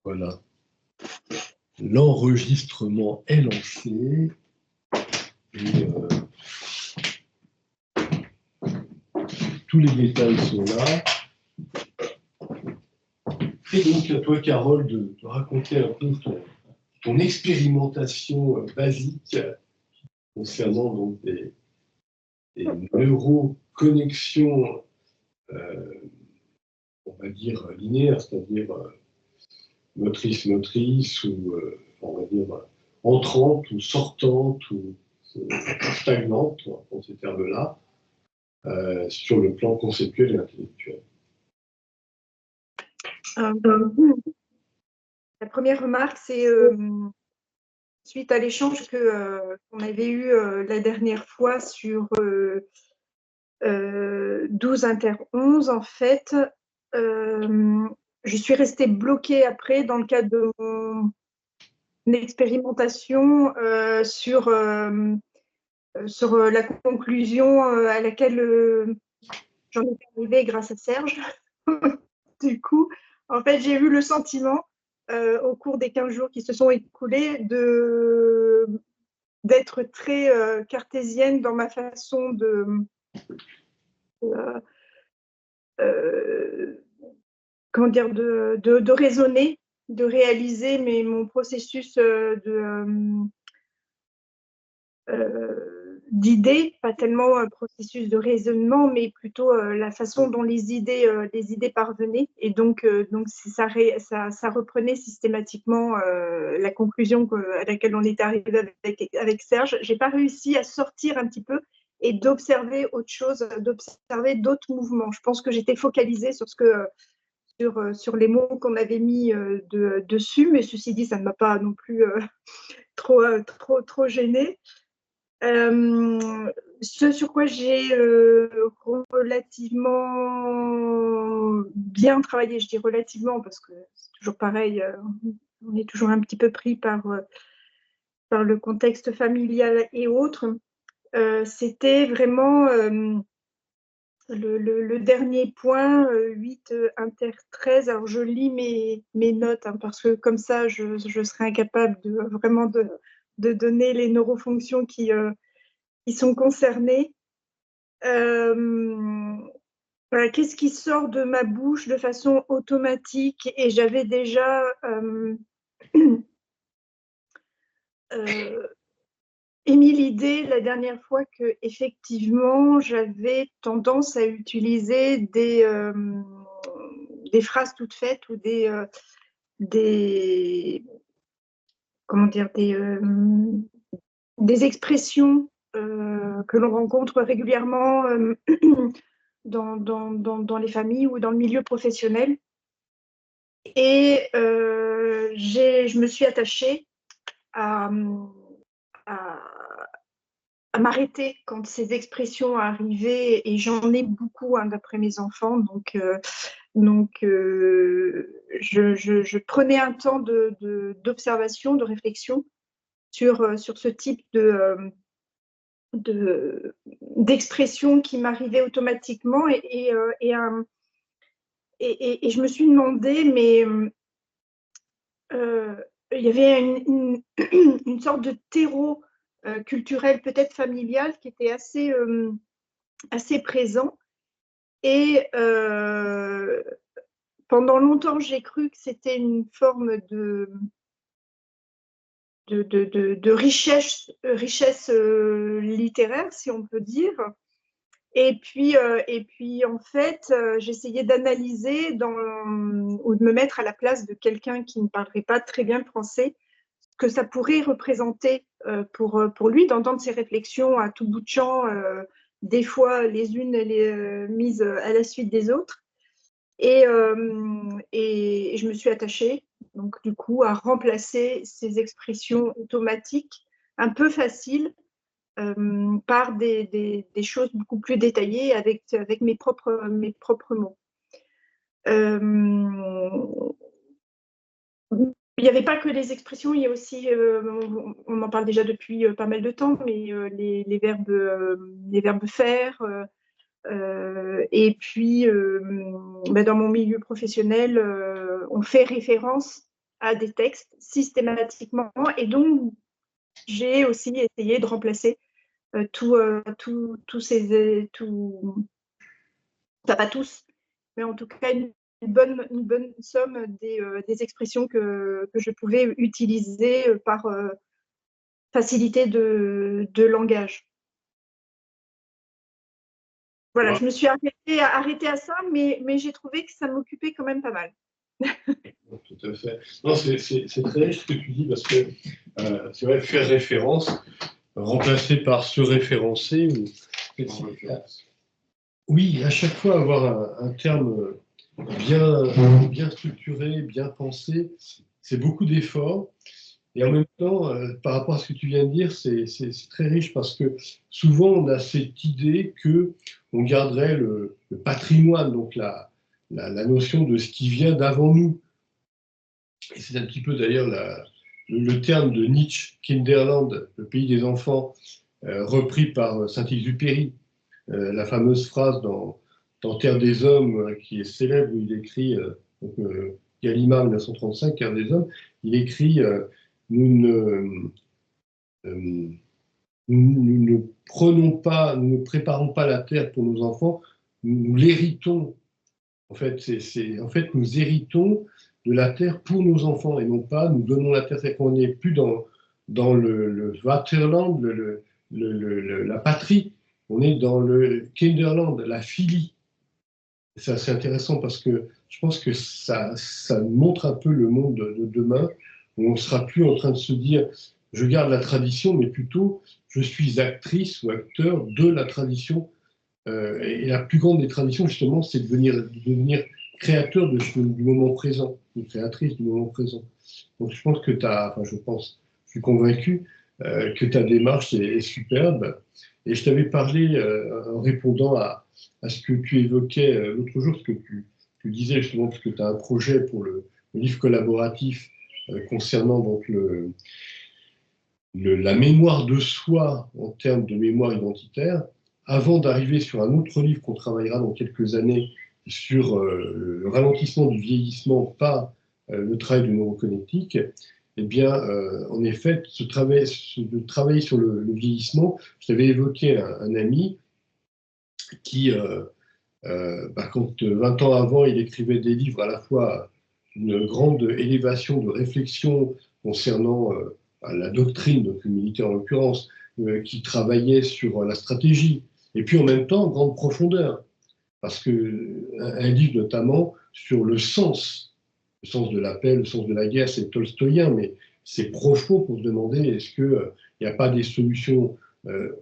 Voilà. L'enregistrement est lancé. Et, tous les détails sont là. Et donc, à toi, Carole, de raconter un peu ton expérimentation basique concernant donc des neuroconnexions, on va dire, linéaires, c'est-à-dire motrice, ou on va dire entrante ou sortante ou stagnante, dans ces termes-là, sur le plan conceptuel et intellectuel. La première remarque, c'est suite à l'échange qu'on avait eu la dernière fois sur 12 inter 11, en fait, je suis restée bloquée après dans le cadre de mon expérimentation sur la conclusion à laquelle j'en étais arrivée grâce à Serge. Du coup, en fait, j'ai eu le sentiment au cours des 15 jours qui se sont écoulés d'être très cartésienne dans ma façon comment dire, de raisonner, de réaliser mon processus d'idées, pas tellement un processus de raisonnement, mais plutôt la façon dont les idées parvenaient. Et donc ça reprenait systématiquement la conclusion à laquelle on était arrivé avec Serge. J'ai pas réussi à sortir un petit peu et d'observer autre chose, d'observer d'autres mouvements. Je pense que j'étais focalisée sur sur les mots qu'on avait mis dessus, mais ceci dit, ça ne m'a pas non plus trop gênée. Ce sur quoi j'ai relativement bien travaillé, je dis relativement parce que c'est toujours pareil, on est toujours un petit peu pris par le contexte familial et autres, c'était vraiment le dernier point, 8 inter 13. Alors je lis mes notes hein, parce que comme ça je serais incapable vraiment de donner les neurofonctions qui sont concernés. Voilà, qu'est-ce qui sort de ma bouche de façon automatique? Et j'avais déjà émis l'idée la dernière fois que effectivement j'avais tendance à utiliser des phrases toutes faites ou comment dire, des expressions que l'on rencontre régulièrement dans les familles ou dans le milieu professionnel. Et je me suis attachée à m'arrêter quand ces expressions arrivaient, et j'en ai beaucoup hein, d'après mes enfants, donc je prenais un temps d'observation, de réflexion sur ce type d'expression qui m'arrivait automatiquement, et je me suis demandé, mais il y avait une sorte de terreau culturel, peut-être familial, qui était assez présent. Et pendant longtemps, j'ai cru que c'était une forme de richesse littéraire, si on peut dire. Et puis en fait, j'essayais d'analyser ou de me mettre à la place de quelqu'un qui ne parlerait pas très bien le français, ce que ça pourrait représenter pour lui d'entendre ses réflexions à tout bout de champ, des fois les unes mises à la suite des autres. Et je me suis attachée, donc du coup, à remplacer ces expressions automatiques un peu faciles par des choses beaucoup plus détaillées avec mes propres mots. Il n'y avait pas que les expressions, il y a aussi, on en parle déjà depuis pas mal de temps, mais les verbes faire. Et puis, dans mon milieu professionnel, on fait référence à des textes systématiquement. Et donc, j'ai aussi essayé de remplacer tous ces... pas tous, mais en tout cas une bonne somme des expressions que je pouvais utiliser par facilité de langage. Voilà, je me suis arrêtée à ça, mais j'ai trouvé que ça m'occupait quand même pas mal. Tout à fait. Non, c'est très riche ce que tu dis, parce que c'est vrai, faire référence, remplacer par se référencer, oui, à chaque fois avoir un terme bien structuré, bien pensé, c'est beaucoup d'efforts. Et en même temps, par rapport à ce que tu viens de dire, c'est très riche, parce que souvent on a cette idée que on garderait le patrimoine, donc la notion de ce qui vient d'avant nous. Et c'est un petit peu d'ailleurs le terme de Nietzsche, Kinderland, le pays des enfants, repris par Saint-Exupéry. La fameuse phrase dans Terre des Hommes, qui est célèbre, où il écrit, Gallimard 1935, Terre des Hommes, il écrit nous ne prenons pas, nous ne préparons pas la terre pour nos enfants, nous l'héritons. En fait, en fait, nous héritons de la terre pour nos enfants, et non pas nous donnons la terre. C'est qu'on n'est plus dans le Vaterland, la patrie. On est dans le Kinderland, la filie. C'est assez intéressant, parce que je pense que ça montre un peu le monde de demain, où on ne sera plus en train de se dire je garde la tradition, mais plutôt je suis actrice ou acteur de la tradition. Et la plus grande des traditions, justement, c'est de devenir créateur du moment présent, ou créatrice du moment présent. Donc je pense que tu as, enfin je suis convaincu que ta démarche est superbe. Et je t'avais parlé, en répondant à ce que tu évoquais l'autre jour, ce que tu disais justement, parce que tu as un projet pour le livre collaboratif concernant donc la mémoire de soi en termes de mémoire identitaire, avant d'arriver sur un autre livre qu'on travaillera dans quelques années sur le ralentissement du vieillissement par le travail de neuroconnectique. Eh bien, en effet, de travailler sur le vieillissement, je t'avais évoqué un ami qui, quand 20 ans avant, il écrivait des livres à la fois d'une grande élévation de réflexion concernant la doctrine, donc militaire en l'occurrence, qui travaillait sur la stratégie, et puis en même temps, grande profondeur, parce qu'un livre notamment sur le sens de la paix, le sens de la guerre, c'est tolstoïen, mais c'est profond pour se demander est-ce qu'il n'y a pas des solutions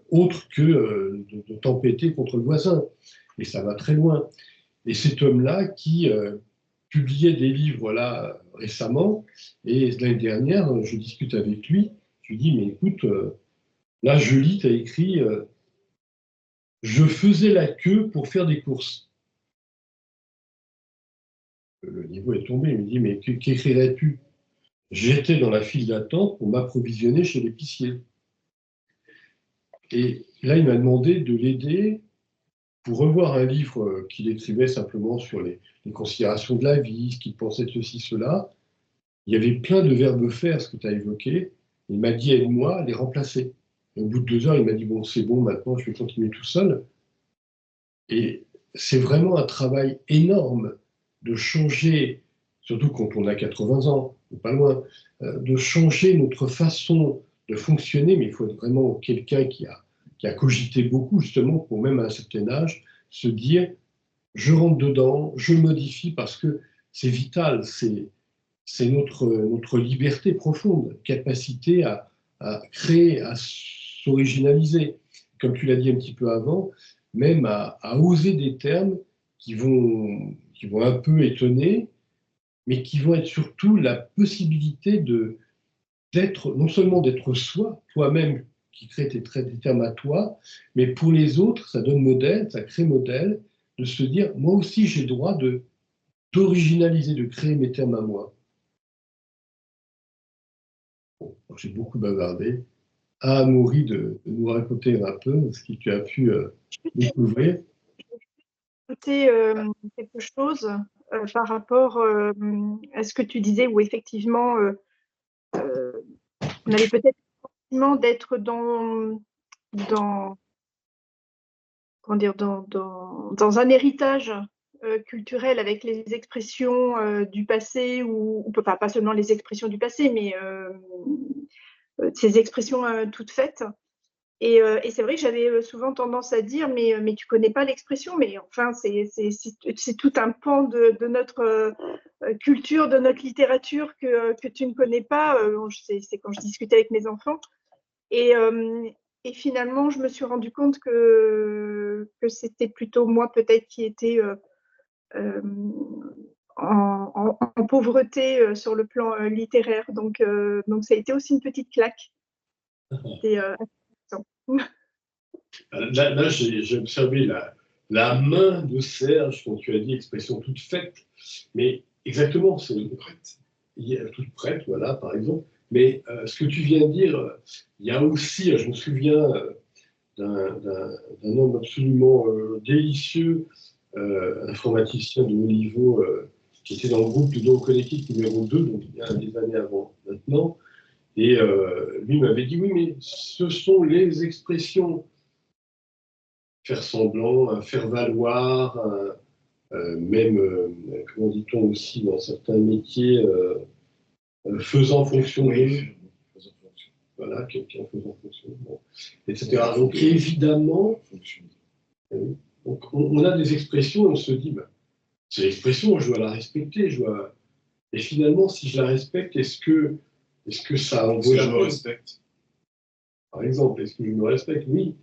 autres que de tempêter contre le voisin. Et ça va très loin. Et cet homme-là qui publiait des livres là récemment, et l'année dernière, je discute avec lui, je lui dis, mais écoute, là je lis, tu as écrit je faisais la queue pour faire des courses. Le niveau est tombé, il me dit, mais qu'écrirais-tu? J'étais dans la file d'attente pour m'approvisionner chez l'épicier. Et là, il m'a demandé de l'aider pour revoir un livre qu'il écrivait simplement sur les considérations de la vie, ce qu'il pensait de ceci, cela. Il y avait plein de verbes faire, ce que tu as évoqué. Il m'a dit, aide-moi à les remplacer. Et au bout de 2 heures, il m'a dit, bon, c'est bon, maintenant, je vais continuer tout seul. Et c'est vraiment un travail énorme de changer, surtout quand on a 80 ans, ou pas loin, de changer notre façon de fonctionner, mais il faut être vraiment quelqu'un qui a cogité beaucoup, justement, pour même à un certain âge, se dire, je rentre dedans, je modifie, parce que c'est vital, c'est notre liberté profonde, capacité à créer, à s'originaliser. Comme tu l'as dit un petit peu avant, même à oser des termes qui vont un peu étonner, mais qui vont être surtout la possibilité non seulement d'être soi, toi-même qui crée des termes à toi, mais pour les autres, ça donne modèle, ça crée modèle, de se dire, moi aussi j'ai droit d'originaliser, de créer mes termes à moi. Bon, j'ai beaucoup bavardé. À Amaury de nous raconter un peu ce que tu as pu découvrir. Ajouter quelque chose. par rapport à ce que tu disais, où effectivement, on avait peut-être le sentiment d'être comment dire, dans un héritage culturel avec les expressions du passé, ou pas seulement les expressions du passé, mais ces expressions toutes faites. Et c'est vrai que j'avais souvent tendance à dire, mais tu connais pas l'expression, mais enfin, c'est tout un pan de notre culture, de notre littérature que tu ne connais pas. C'est quand je discutais avec mes enfants. Et, et finalement, je me suis rendu compte que c'était plutôt moi peut-être qui était en pauvreté sur le plan littéraire. Donc ça a été aussi une petite claque. Et, Là, j'ai observé la main de Serge quand tu as dit expression toute faite, mais exactement, c'est toute prête, voilà, par exemple. Mais ce que tu viens de dire, il y a aussi, je me souviens d'un homme absolument délicieux, informaticien de haut niveau, qui était dans le groupe de Don Collectif numéro 2, donc il y a des années avant maintenant. Et lui m'avait dit, oui, mais ce sont les expressions, faire semblant, faire valoir, même, comment dit-on aussi dans certains métiers, faisant fonction d'eux. Voilà, quelqu'un faisant fonction, bon, etc. Donc évidemment, donc, on a des expressions et on se dit, bah, c'est l'expression, je dois la respecter, et finalement, si je la respecte, est-ce que ça en vaut la peine ? Est-ce que je me respecte ? Par exemple, est-ce que je me respecte ? Oui.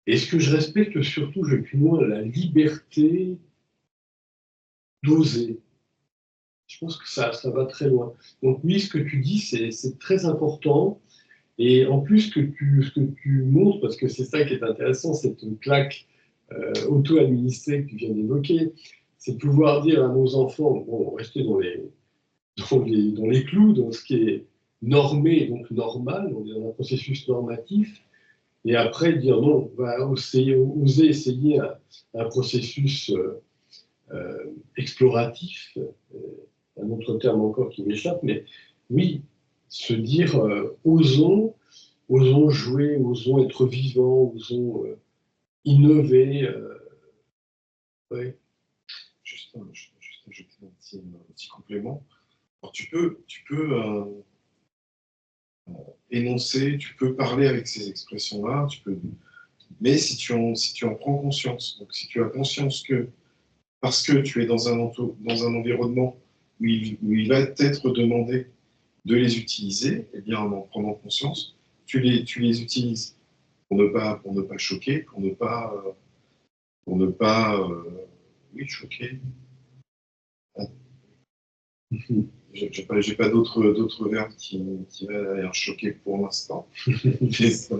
Est-ce que je respecte surtout, je vais plus loin, la liberté d'oser ? Je pense que ça va très loin. Donc oui, ce que tu dis, c'est très important. Et en plus, ce que tu montres, parce que c'est ça qui est intéressant, cette claque auto-administrée que tu viens d'évoquer, c'est de pouvoir dire à nos enfants, bon, restez dans les clous, dans ce qui est normé, donc normal, on est dans un processus normatif, et après dire non, on va oser essayer un processus exploratif, un autre terme encore qui m'échappe, mais oui, se dire osons jouer, osons être vivants, osons innover. Ouais. Juste ajouter un petit complément. Alors, tu peux énoncer, tu peux parler avec ces expressions-là, mais si tu en prends conscience, donc si tu as conscience que parce que tu es dans un environnement où il va t'être demandé de les utiliser, eh bien en prenant conscience, tu les utilises pour ne pas choquer, pour ne pas oui, choquer. J'ai pas d'autres verbes qui va choquer pour l'instant. Et pour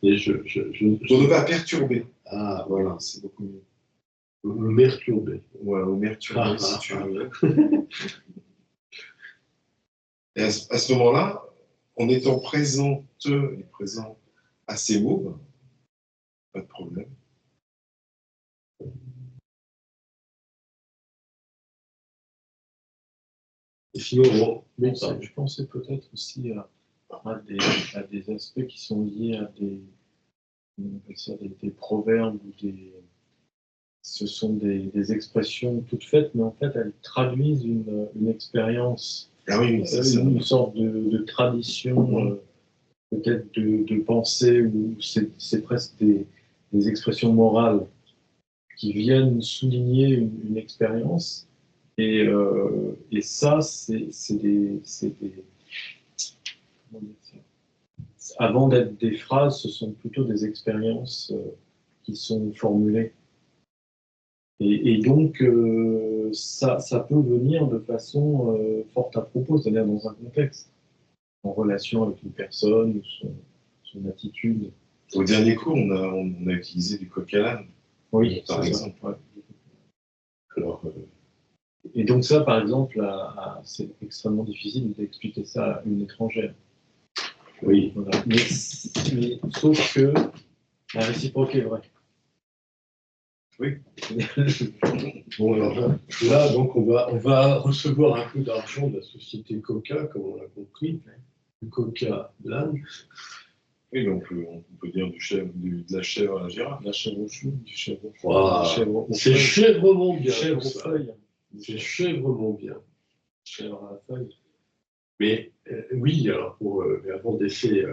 ne pas perturber. Ah, voilà, c'est beaucoup mieux. Me perturber. Voilà, me perturber si tu veux. Et à ce moment-là, en étant présente et présent à ces mots, pas de problème. Et sinon, je pensais peut-être aussi à des aspects qui sont liés à des proverbes ou ce sont des expressions toutes faites, mais en fait elles traduisent une expérience, une sorte de tradition, peut-être de pensée, ou c'est presque des expressions morales qui viennent souligner une expérience. Et ça, c'est des comment dire ça ? Avant d'être des phrases, ce sont plutôt des expériences qui sont formulées. Et donc, ça peut venir de façon forte à propos, c'est-à-dire dans un contexte, en relation avec une personne, ou son attitude. Au dernier cours, on a utilisé du coq à l'âne. Oui, par exemple. Ouais. Alors, et donc ça, par exemple, c'est extrêmement difficile d'expliquer ça à une étrangère. Oui. Voilà. Mais sauf que la réciproque est vraie. Oui. Bon, alors là, donc, on va recevoir un peu d'argent de la société Coca, comme on l'a compris, du Coca Land. Oui, mais on peut dire de la chèvre à la girafe. La chèvre au chou, du chèvre au chou. Wow. C'est chèvrement bien. Chèvre aux feuilles. C'est chèvrement bien. Chèvre à la feuille. Mais oui, alors mais avant de laisser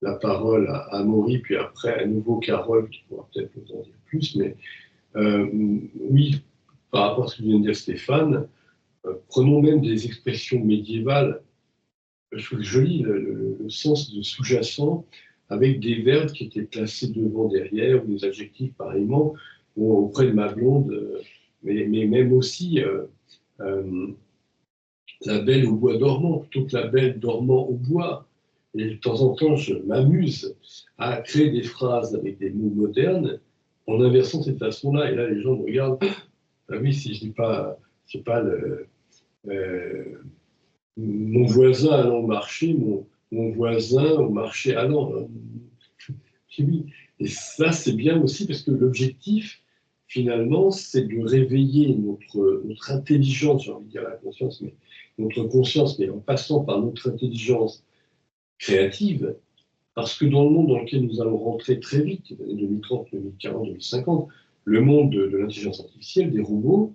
la parole à Maury, puis après à nouveau Carole, qui pourra peut-être nous en dire plus, mais oui, par rapport à ce que vient de dire Stéphane, prenons même des expressions médiévales. Je trouve joli le sens de sous-jacent avec des verbes qui étaient placés devant, derrière, ou des adjectifs pareillement, ou auprès de ma blonde, mais même aussi la belle au bois dormant, plutôt que la belle dormant au bois. Et de temps en temps, je m'amuse à créer des phrases avec des mots modernes en inversant cette façon-là. Et là, les gens me regardent. Ah oui, si je dis pas, c'est pas mon voisin allant au marché, mon voisin au marché allant. Oui. Et ça, c'est bien aussi parce que l'objectif, finalement, c'est de réveiller notre intelligence, j'ai envie de dire la conscience, mais notre conscience, mais en passant par notre intelligence créative, parce que dans le monde dans lequel nous allons rentrer très vite, les années 2030, 2040, 2050, le monde de l'intelligence artificielle, des robots,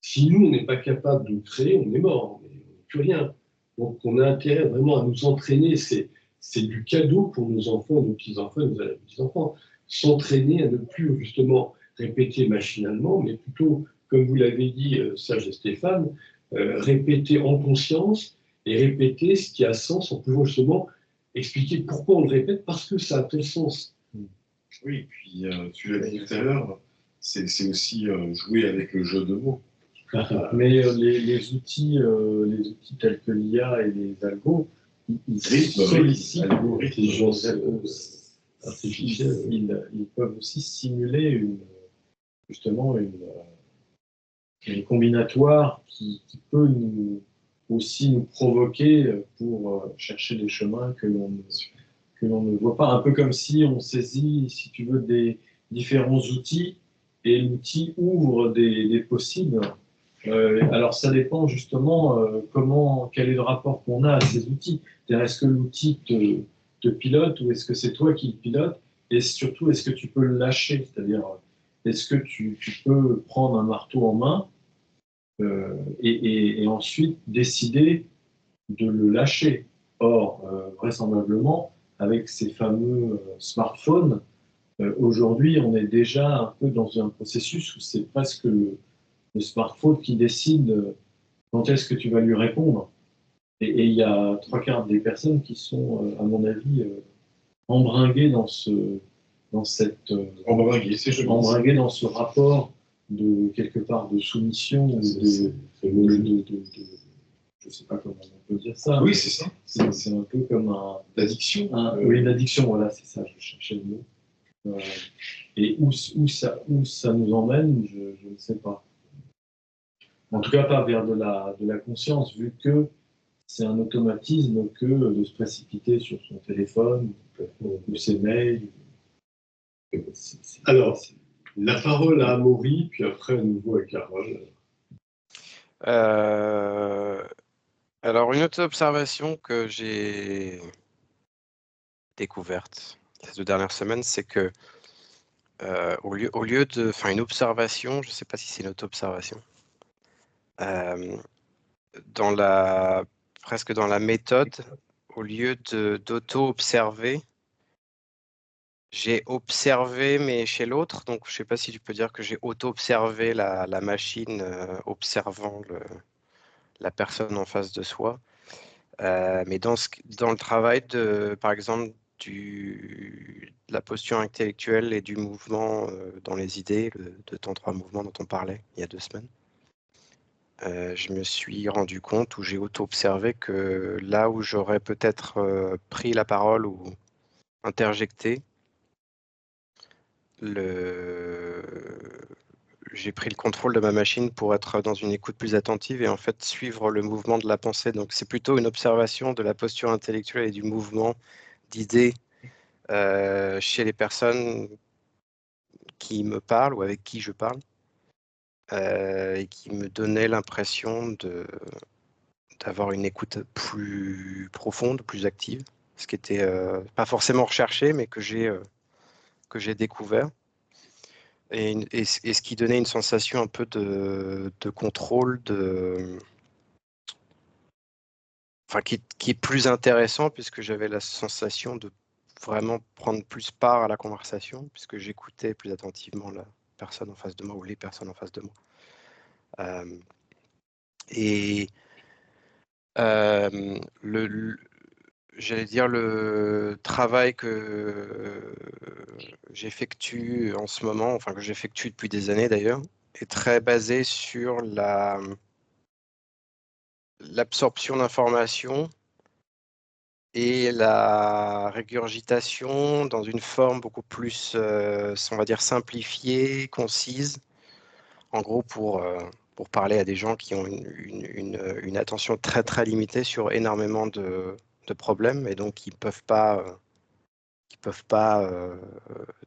si nous, on n'est pas capable de créer, on est mort, on n'est plus rien. Donc, on a intérêt vraiment à nous entraîner. C'est du cadeau pour nos enfants, nos petits-enfants, nos petits-enfants. S'entraîner à ne plus, justement, répéter machinalement, mais plutôt, comme vous l'avez dit, Serge et Stéphane, répéter en conscience et répéter ce qui a sens en pouvant justement expliquer pourquoi on le répète, parce que ça a tel sens. Oui, puis tu l'as dit tout à l'heure, c'est aussi jouer avec le jeu de mots. Mais les outils tels que l'IA et les algos, ils sollicitent l'intelligence artificielle. Ils peuvent aussi simuler justement une combinatoire qui peut aussi nous provoquer pour chercher des chemins que l'on ne voit pas. Un peu comme si on saisit, si tu veux, des différents outils et l'outil ouvre des possibles. Alors ça dépend justement quel est le rapport qu'on a à ces outils. Est-ce que l'outil te pilote ou est-ce que c'est toi qui le pilote? Et surtout, est-ce que tu peux le lâcher? C'est-à-dire, est-ce que tu peux prendre un marteau en main et ensuite décider de le lâcher? Or, vraisemblablement, avec ces fameux smartphones, aujourd'hui, on est déjà un peu dans un processus où c'est presque le smartphone qui décide quand est-ce que tu vas lui répondre. Et il y a 3/4 des personnes qui sont, à mon avis, embringuées dans ce rapport de quelque part de soumission ou je ne sais pas comment on peut dire ça. Oui, c'est ça. C'est un peu comme l'addiction. Oui, l'addiction, voilà, c'est ça, je cherchais le mot. Et où ça nous emmène, je ne sais pas. En tout cas, pas vers de la conscience, vu que c'est un automatisme que de se précipiter sur son téléphone ou ses mails. Alors, la parole à Amaury, puis après à nouveau à Carole. Alors, une autre observation que j'ai découverte ces 2 dernières semaines, c'est que au lieu de... Enfin, une observation, je ne sais pas si c'est une auto-observation, presque dans la méthode, au lieu d'auto-observer, j'ai observé, mais chez l'autre. Donc, je ne sais pas si tu peux dire que j'ai auto-observé la machine observant la personne en face de soi. Mais dans le travail, par exemple, de la posture intellectuelle et du mouvement dans les idées, de temps 3 mouvements dont on parlait il y a 2 semaines, je me suis rendu compte, où j'ai auto-observé que là où j'aurais peut-être pris la parole ou interjecté, j'ai pris le contrôle de ma machine pour être dans une écoute plus attentive et en fait suivre le mouvement de la pensée. Donc c'est plutôt une observation de la posture intellectuelle et du mouvement d'idées chez les personnes qui me parle ou avec qui je parle, et qui me donnait l'impression d'avoir une écoute plus profonde, plus active, ce qui était pas forcément recherché, mais que j'ai découvert. Et ce qui donnait une sensation un peu de contrôle, enfin, qui est plus intéressant, puisque j'avais la sensation de vraiment prendre plus part à la conversation, puisque j'écoutais plus attentivement la personne en face de moi ou les personnes en face de moi. Et j'allais dire, le travail que j'effectue en ce moment, enfin que j'effectue depuis des années d'ailleurs, est très basé sur l'absorption d'informations et la régurgitation dans une forme beaucoup plus, on va dire, simplifiée, concise, en gros pour parler à des gens qui ont une attention très très limitée sur énormément de problèmes, et donc qui ne peuvent pas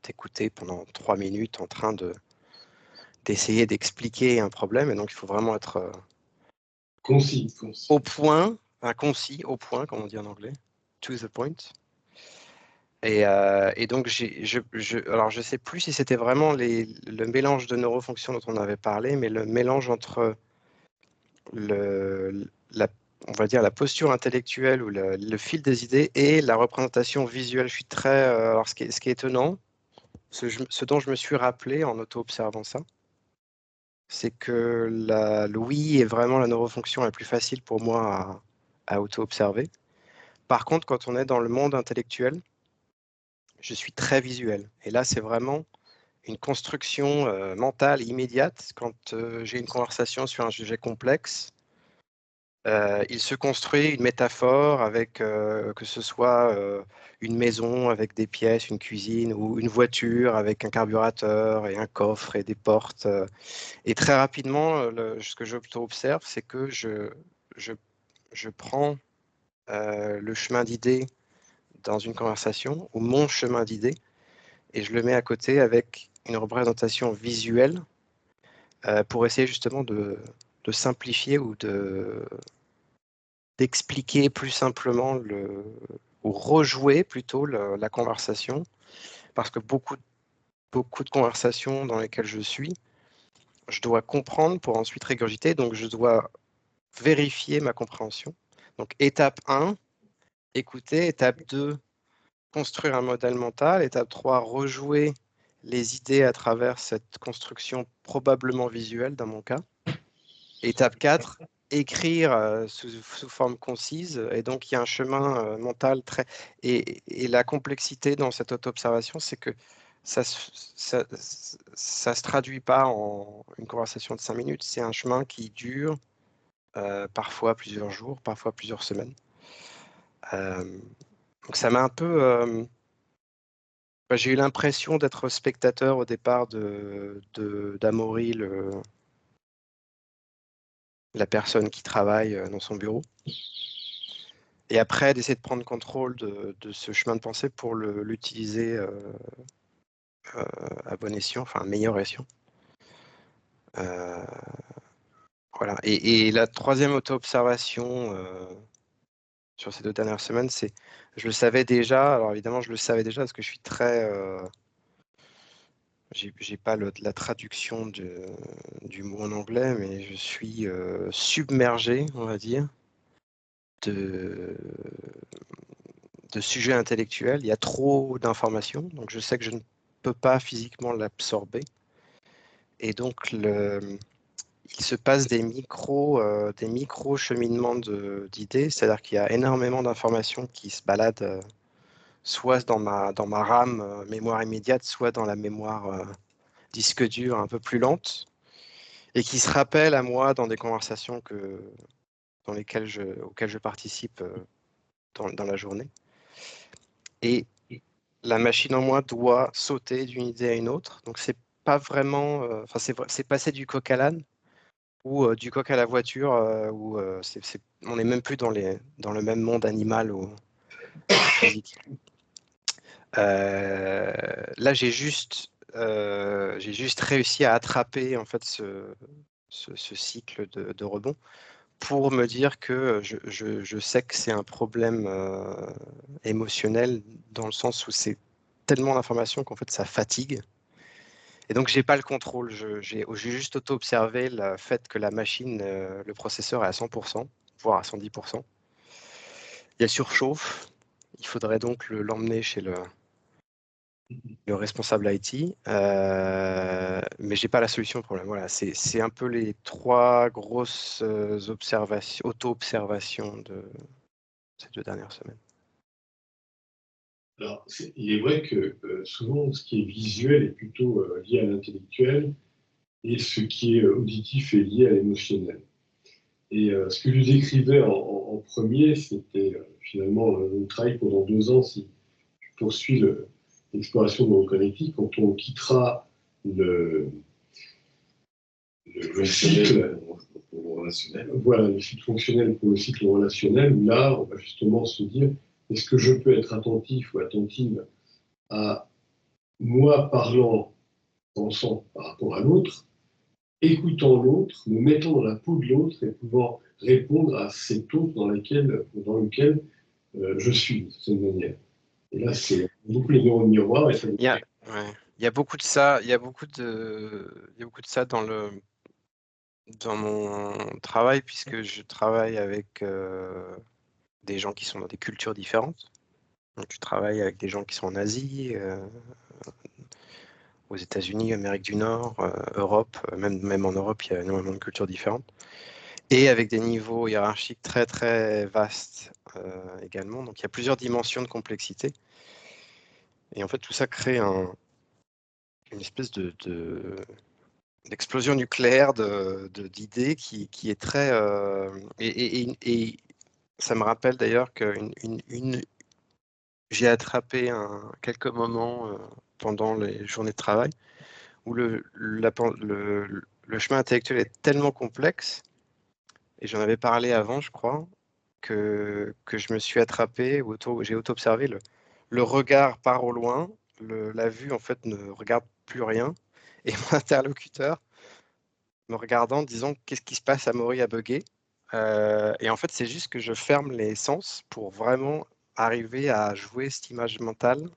t'écouter pendant 3 minutes en train d'essayer d'expliquer un problème. Et donc il faut vraiment être Concis. au point, concis, au point, comme on dit en anglais, to the point. Et donc, alors je ne sais plus si c'était vraiment le mélange de neurofonctions dont on avait parlé, mais le mélange entre on va dire la posture intellectuelle ou le fil des idées et la représentation visuelle. Je suis très. Alors, ce qui est étonnant, ce dont je me suis rappelé en auto-observant ça, c'est que l'ouïe est vraiment la neurofonction la plus facile pour moi à auto-observer. Par contre, quand on est dans le monde intellectuel, je suis très visuel. Et là, c'est vraiment une construction mentale immédiate. Quand j'ai une conversation sur un sujet complexe, il se construit une métaphore avec que ce soit une maison avec des pièces, une cuisine, ou une voiture avec un carburateur et un coffre et des portes. Et très rapidement, ce que j'observe, c'est que je prends le chemin d'idées dans une conversation, ou mon chemin d'idées, et je le mets à côté avec une représentation visuelle pour essayer justement de simplifier ou d'expliquer plus simplement ou rejouer plutôt la conversation, parce que beaucoup de conversations dans lesquelles je dois comprendre pour ensuite régurgiter, donc je dois vérifier ma compréhension. Donc étape 1, écouter, étape 2, construire un modèle mental, étape 3, rejouer les idées à travers cette construction probablement visuelle dans mon cas. Étape 4, écrire sous forme concise. Et donc, il y a un chemin mental très... Et la complexité dans cette auto-observation, c'est que ça se traduit pas en une conversation de 5 minutes. C'est un chemin qui dure parfois plusieurs jours, parfois plusieurs semaines. Donc, ça m'a un peu... j'ai eu l'impression d'être spectateur au départ d'Amaury, la personne qui travaille dans son bureau. Et après, d'essayer de prendre contrôle de ce chemin de pensée pour l'utiliser à bon escient, enfin à meilleur escient. Voilà. Et la troisième auto-observation sur ces 2 dernières semaines, c'est, je le savais déjà, alors évidemment je le savais déjà parce que je suis très... j'ai pas la traduction du mot en anglais, mais je suis submergé, on va dire, de sujets intellectuels. Il y a trop d'informations, donc je sais que je ne peux pas physiquement l'absorber. Et donc, il se passe des micro cheminements d'idées, c'est-à-dire qu'il y a énormément d'informations qui se baladent soit dans ma RAM mémoire immédiate, soit dans la mémoire disque dur un peu plus lente, et qui se rappellent à moi dans des conversations auxquelles je participe dans la journée. Et la machine en moi doit sauter d'une idée à une autre. Donc, c'est pas vraiment... c'est passer du coq à l'âne ou du coq à la voiture, où on n'est même plus dans le même monde animal ou physique. Là, j'ai juste j'ai juste réussi à attraper en fait ce cycle de rebond pour me dire que je sais que c'est un problème émotionnel dans le sens où c'est tellement d'informations qu'en fait ça fatigue. Et donc j'ai pas le contrôle. J'ai juste auto-observé le fait que la machine, le processeur est à 100%, voire à 110%. Il surchauffe. Il faudrait donc l'emmener chez le responsable IT, mais j'ai pas la solution au problème. Voilà, c'est un peu les 3 grosses auto-observations de ces 2 dernières semaines. Alors, il est vrai que souvent, ce qui est visuel est plutôt lié à l'intellectuel et ce qui est auditif est lié à l'émotionnel. Et ce que je décrivais en premier, c'était finalement un travail pendant 2 ans. Si tu poursuis l'exploration de neurocognitive, quand on quittera le cycle relationnel. Voilà, le cycle fonctionnel pour le cycle relationnel, où là, on va justement se dire, est-ce que je peux être attentif ou attentive à moi parlant, pensant par rapport à l'autre, écoutant l'autre, me mettant dans la peau de l'autre et pouvant répondre à cet autre dans lequel je suis, de cette manière. Et là, c'est beaucoup les neurones miroirs. Et ça... Il y a beaucoup de ça. Il y a beaucoup de ça dans mon travail, puisque je travaille avec des gens qui sont dans des cultures différentes. Donc, je travaille avec des gens qui sont en Asie, aux États-Unis, Amérique du Nord, Europe, même en Europe, il y a énormément de cultures différentes. Et avec des niveaux hiérarchiques très, très vastes également. Donc, il y a plusieurs dimensions de complexité. Et en fait, tout ça crée une espèce d'explosion nucléaire d'idées qui est très... et ça me rappelle d'ailleurs que j'ai attrapé quelques moments pendant les journées de travail où le chemin intellectuel est tellement complexe, et j'en avais parlé avant, je crois, que je me suis attrapé, j'ai auto-observé le regard part au loin, la vue en fait ne regarde plus rien, et mon interlocuteur me regardant, disant qu'est-ce qui se passe, Amaury a bugué. Et en fait, c'est juste que je ferme les sens pour vraiment arriver à jouer cette image mentale,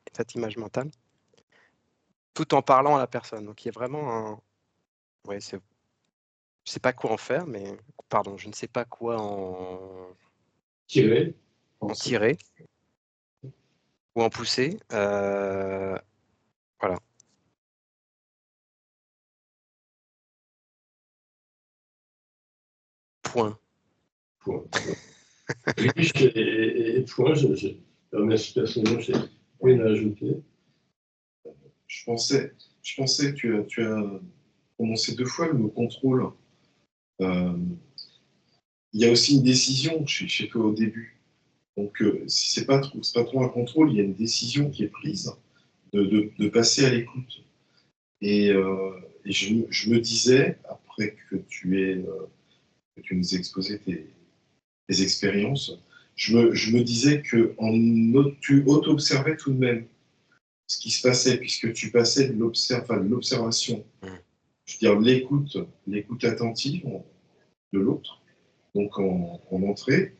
tout en parlant à la personne. Donc, il y a vraiment un... Ouais, je ne sais pas quoi en faire, mais... Pardon, je ne sais pas quoi en tirer ou en pousser. Voilà. Point. Riche et point, merci personnellement, j'ai rien à ajouter. Je pensais que tu as prononcé 2 fois le mot contrôle. Il y a aussi une décision chez toi au début. Donc, si c'est pas trop un contrôle, il y a une décision qui est prise de passer à l'écoute. Et je me disais, après que tu nous aies exposé tes expériences, je me disais que tu auto-observais tout de même ce qui se passait, puisque tu passais de l'observation, je veux dire l'écoute attentive de l'autre, donc en entrée.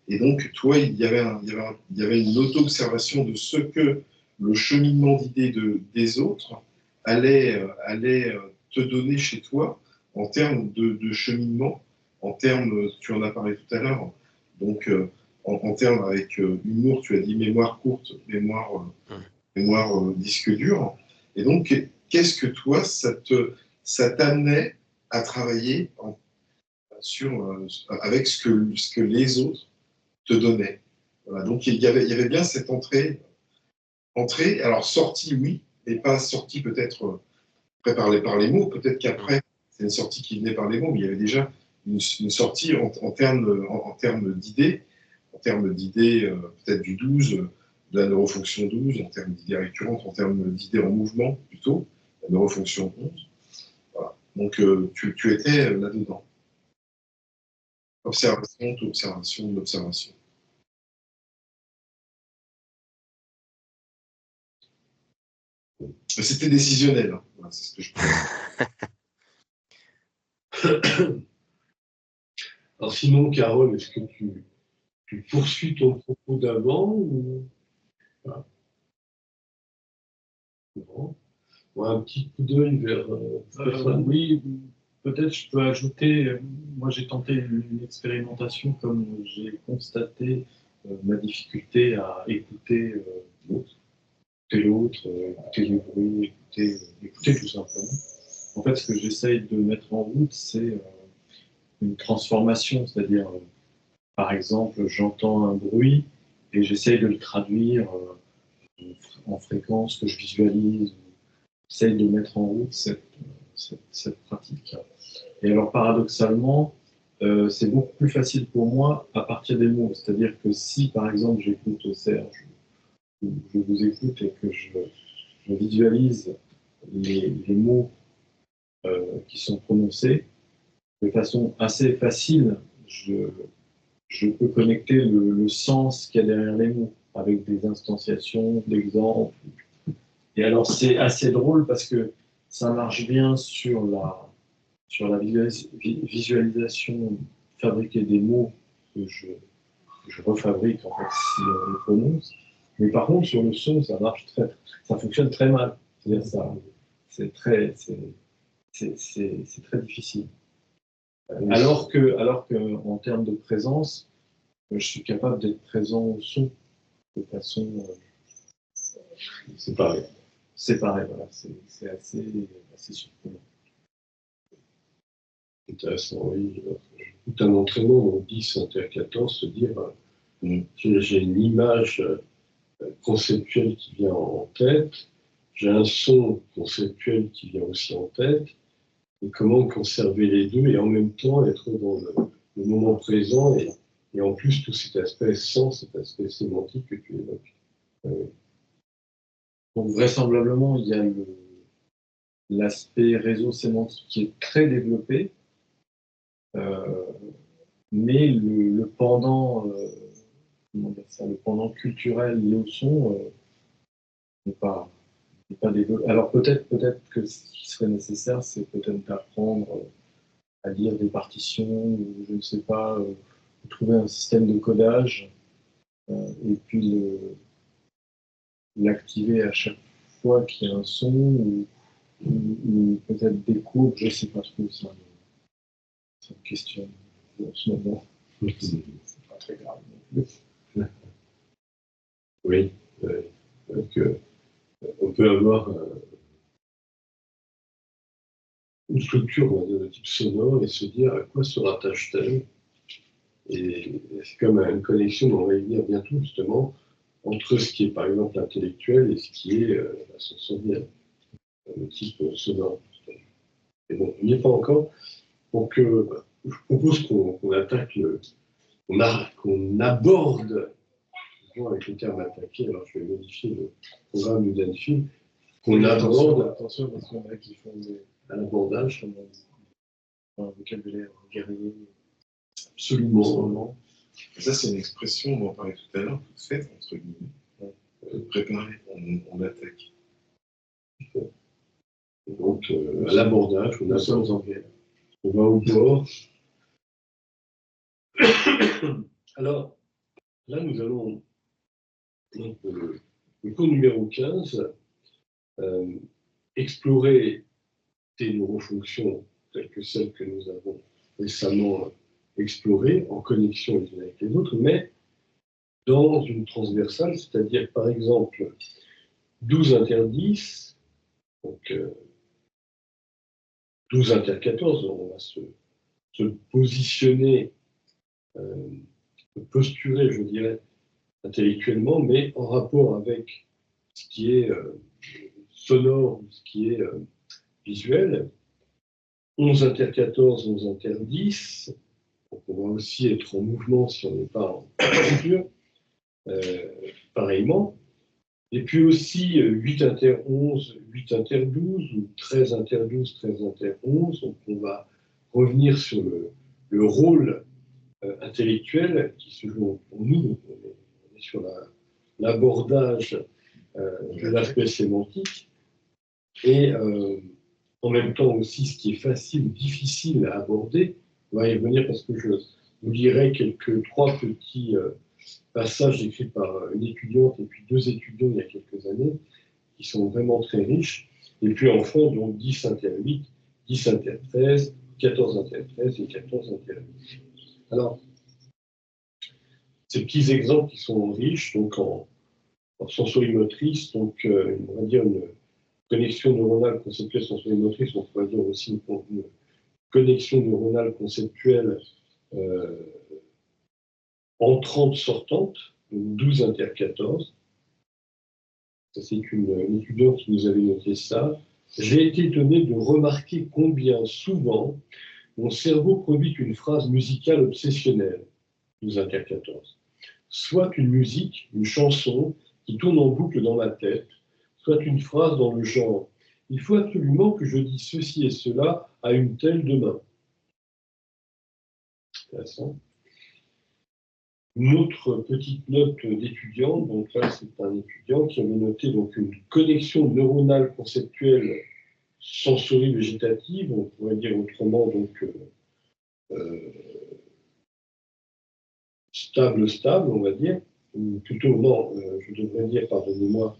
Et donc, toi, il y avait une auto-observation de ce que le cheminement d'idées des autres allait te donner chez toi en termes de cheminement, en termes, tu en as parlé tout à l'heure, donc en termes avec humour, tu as dit mémoire courte, mémoire disque dur. Et donc, qu'est-ce que toi, ça t'amenait à travailler avec ce que les autres te donnaient. Voilà, donc il y avait bien cette entrée, alors sortie, oui, mais pas sortie peut-être par les mots, peut-être qu'après, c'est une sortie qui venait par les mots, mais il y avait déjà une sortie en termes d'idées, peut-être du 12, de la neurofonction 12, en termes d'idées récurrentes, en termes d'idées en mouvement plutôt, la neurofonction 11. Voilà. Donc tu étais là-dedans. Observation, observation. C'était décisionnel. Hein. Voilà, c'est ce que je pense. Alors sinon, Carole, est-ce que tu poursuis ton propos d'avant ou pas? Non. Un petit coup d'œil vers Stéphane. Oui, peut-être je peux ajouter, moi j'ai tenté une expérimentation comme j'ai constaté ma difficulté à écouter l'autre, écouter les bruits, écouter tout simplement. En fait, ce que j'essaye de mettre en route, c'est une transformation, c'est-à-dire, par exemple, j'entends un bruit et j'essaye de le traduire en fréquence que je visualise. J'essaye de mettre en route cette pratique. Et alors, paradoxalement, c'est beaucoup plus facile pour moi à partir des mots. C'est-à-dire que si, par exemple, j'écoute Serge, ou je vous écoute et que je visualise les mots qui sont prononcés, de façon assez facile, je peux connecter le sens qu'il y a derrière les mots, avec des instantiations, d'exemples. Et alors, c'est assez drôle parce que ça marche bien sur la visualisation fabriquer des mots que je refabrique en fait si on les prononce. Mais par contre, sur le son, ça fonctionne très mal. C'est-à-dire ça, c'est très difficile. Alors que en termes de présence, je suis capable d'être présent au son de façon séparée. Voilà, c'est assez surprenant. Intéressant, oui. Tout un entraînement en 10 inter 14, se dire j'ai une image conceptuelle qui vient en tête, j'ai un son conceptuel qui vient aussi en tête, et comment conserver les deux et en même temps être dans le moment présent et en plus tout cet aspect sens, cet aspect sémantique que tu évoques. Donc vraisemblablement, il y a l'aspect réseau sémantique qui est très développé, mais le pendant, le pendant culturel lié au son n'est pas développé. Alors peut-être que ce qui serait nécessaire, c'est peut-être d'apprendre à lire des partitions, ou je ne sais pas, trouver un système de codage, et puis l'activer à chaque fois qu'il y a un son, ou peut-être des courbes, je ne sais pas trop, ça me questionne en ce moment. C'est pas très grave. Oui, donc, on peut avoir une structure de type sonore et se dire à quoi se rattache-t-elle. Et c'est comme une connexion, on va y venir bientôt justement, entre ce qui est par exemple intellectuel et ce qui est la sensorielle, le type sonore. Et bon, on n'y est pas encore. Donc, je propose qu'on attaque, qu'on aborde, avec le terme attaquer, alors je vais modifier le programme du Danfil, qu'on aborde. Attention, parce qu'il y en a qui font à l'abordage, un vocabulaire guerrier. Absolument. Ça, c'est une expression dont on parlait tout à l'heure, toute faite, entre guillemets. Préparer, on attaque. Donc, à l'abordage, on sommes en guerre. On va au bord. Alors, là, nous allons, donc, le cours numéro 15, explorer des neurofonctions telles que celles que nous avons récemment explorées, en connexion les unes avec les autres, mais dans une transversale, c'est-à-dire, par exemple, 12 inter 10, donc 12 inter 14, on va se positionner, posturer, je dirais, intellectuellement, mais en rapport avec ce qui est sonore, ce qui est visuel. 11 inter 14, 11 inter 10, donc on va aussi être en mouvement si on n'est pas en posture, pareillement. Et puis aussi 8 inter 11, 8 inter 12, ou 13 inter 12, 13 inter 11. Donc on va revenir sur le rôle intellectuel qui se joue pour nous. On est sur l'abordage de l'aspect sémantique. Et en même temps aussi, ce qui est facile ou difficile à aborder, on va y revenir parce que je vous lirai trois petits passages écrits par une étudiante et puis 2 étudiants il y a quelques années, qui sont vraiment très riches. Et puis en fond, donc 10 inter 8, 10 inter 13, 14 inter 13 et 14 inter 8. Alors, ces petits exemples qui sont riches, donc en sensorimotrice, donc on va dire une connexion neuronale conceptuelle sensorimotrice, on pourrait dire aussi une connexion neuronale conceptuelle entrante sortante, donc 12 inter 14. Ça, c'est une étudiante qui nous avait noté ça. J'ai été étonné de remarquer combien souvent mon cerveau produit une phrase musicale obsessionnelle, 12 inter 14. Soit une musique, une chanson qui tourne en boucle dans ma tête, soit une phrase dans le genre « Il faut absolument que je dise ceci et cela à une telle demain ». Intéressant. Une autre petite note d'étudiant, donc là c'est un étudiant qui avait noté donc une connexion neuronale conceptuelle sensorie-végétative, on pourrait dire autrement donc stable, on va dire, ou plutôt non, je devrais dire, pardonnez-moi,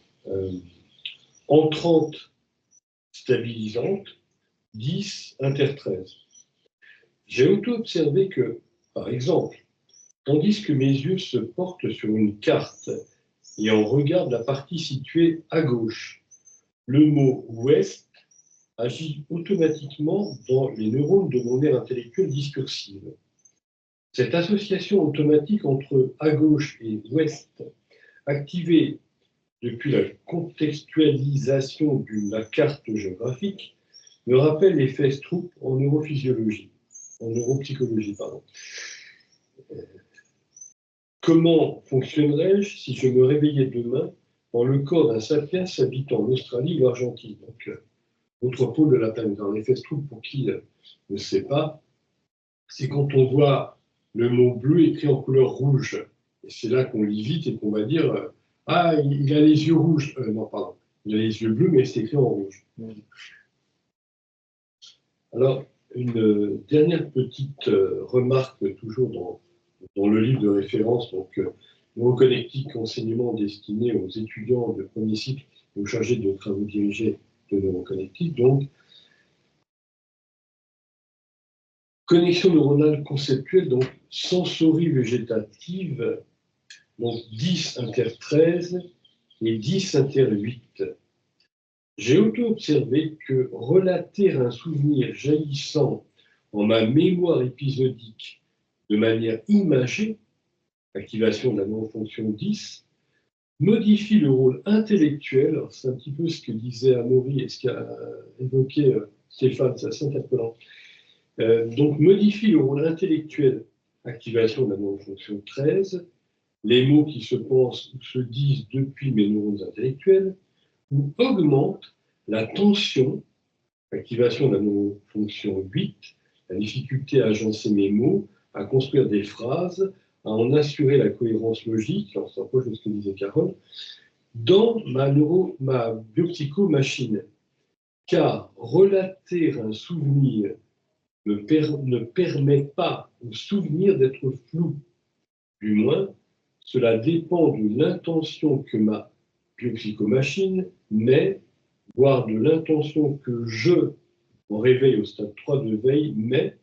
entrante stabilisante, 10 inter 13. J'ai auto-observé que, par exemple, tandis que mes yeux se portent sur une carte et en regardent la partie située à gauche, le mot ouest agit automatiquement dans les neurones de mon aire intellectuelle discursive. Cette association automatique entre à gauche et ouest, activée depuis la contextualisation de la carte géographique, me rappelle l'effet Stroop en neurophysiologie, en neuropsychologie, pardon. Comment fonctionnerais-je si je me réveillais demain dans le corps d'un sapiens habitant l'Australie ou l'Argentine, donc l'autre pôle de la planète. Dans l'effet Stroop, pour qui ne sait pas, c'est quand on voit le mot bleu écrit en couleur rouge. Et c'est là qu'on lit vite et qu'on va dire ah, il a les yeux rouges. Non, pardon. Il a les yeux bleus, mais c'est écrit en rouge. Alors, une dernière petite remarque, toujours dans le livre de référence, donc Neuroconnectique, enseignement destiné aux étudiants de premier cycle et aux chargés de travaux dirigés de Neuroconnectique. Donc, connexion neuronale conceptuelle, donc sensorie-végétative, donc 10 inter 13 et 10 inter 8. J'ai auto-observé que relater un souvenir jaillissant en ma mémoire épisodique de manière imagée, activation de la neurofonction 10, modifie le rôle intellectuel, c'est un petit peu ce que disait Amaury et ce qu'a évoqué Stéphane, c'est assez interpellant, donc modifie le rôle intellectuel, activation de la neurofonction 13, les mots qui se pensent ou se disent depuis mes neurones intellectuels, ou augmente la tension, activation de la neurofonction 8, la difficulté à agencer mes mots, à construire des phrases, à en assurer la cohérence logique, on se rapproche de ce que disait Carole, dans ma biopsycho-machine. Car relater un souvenir ne permet pas au souvenir d'être flou. Du moins, cela dépend de l'intention que ma biopsychomachine met, voire de l'intention que je, en réveil au stade 3 de veille, mets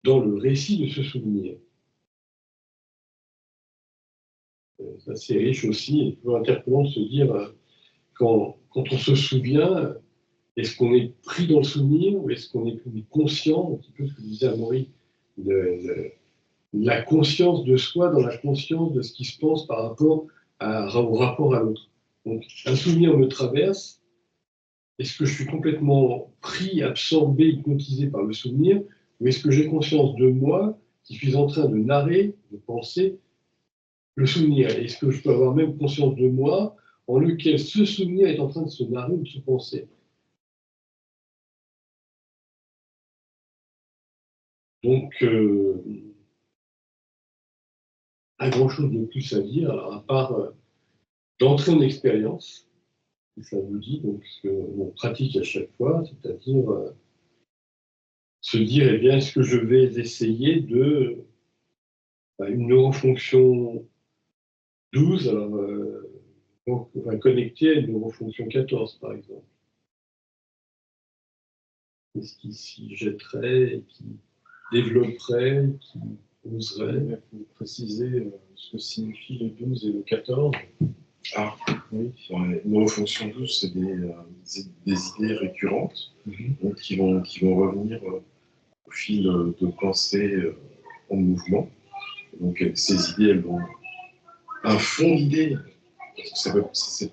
dans le récit de ce souvenir. C'est assez riche aussi, et toujours interpellant de se dire, quand on se souvient, est-ce qu'on est pris dans le souvenir ou est-ce qu'on est conscient, un petit peu ce que disait Amaury, la conscience de soi dans la conscience de ce qui se pense par rapport au rapport à l'autre. Donc, un souvenir me traverse. Est-ce que je suis complètement pris, absorbé, hypnotisé par le souvenir, ou est-ce que j'ai conscience de moi qui suis en train de narrer, de penser le souvenir? Est-ce que je peux avoir même conscience de moi en lequel ce souvenir est en train de se narrer ou de se penser? Donc, pas grand-chose de plus à dire, alors à part d'entrer en expérience, Et ça vous dit donc ce qu'on pratique à chaque fois, c'est-à-dire se dire, eh bien, est-ce que je vais essayer de une neurofonction 12, alors donc, on va connecter à une neurofonction 14, par exemple. Qu'est-ce qui s'y jetterait, qui développerait, qui oserait? Il faut préciser ce que signifient le 12 et le 14. Ah, oui. Les neurofonctions 12, c'est des idées récurrentes donc qui vont revenir au fil de pensées en mouvement. Donc ces idées, elles vont un fond d'idées. Ce ne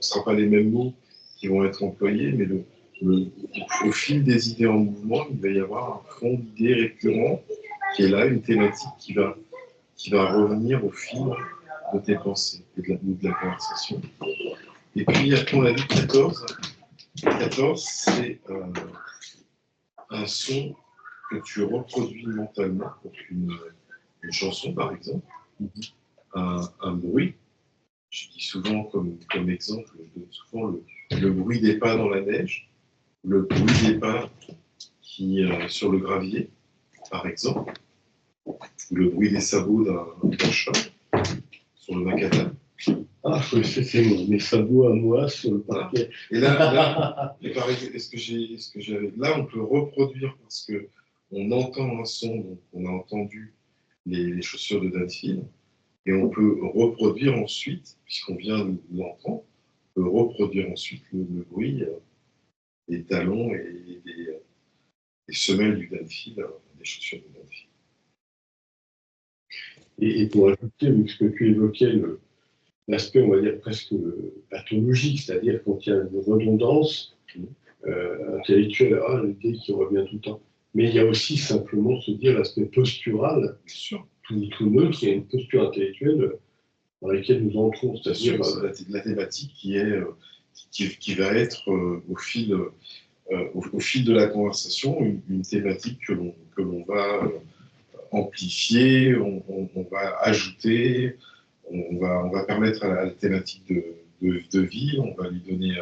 sera pas les mêmes mots qui vont être employés, mais au fil des idées en mouvement, il va y avoir un fond d'idées récurrent qui est là, une thématique qui va revenir au fil de tes pensées et de la conversation. Et puis, après, on a dit 14. 14, c'est un son que tu reproduis mentalement pour une chanson, par exemple, un bruit. Je dis souvent comme exemple, je donne souvent le bruit des pas dans la neige, le bruit des pas sur le gravier, par exemple, ou le bruit des sabots d'un chat sur le macadam. Ah, c'est mes sabots à moi sur le parquet. Et là on peut reproduire parce que on entend un son, donc on a entendu les chaussures de Danfield, et on peut reproduire ensuite, puisqu'on vient de l'entendre, on peut reproduire ensuite le bruit des talons et des semelles du Danfield, des chaussures de Danfield. Et pour ajouter, vu ce que tu évoquais, l'aspect, on va dire, presque pathologique, c'est-à-dire quand il y a une redondance intellectuelle, l'idée qui revient tout le temps. Mais il y a aussi simplement se dire l'aspect postural, tout neutre, il y a une posture intellectuelle dans laquelle nous entrons, c'est-à-dire la thématique qui va être au fil de la conversation, une thématique que l'on va amplifier, on va ajouter, on va permettre à la thématique de vie, on va lui donner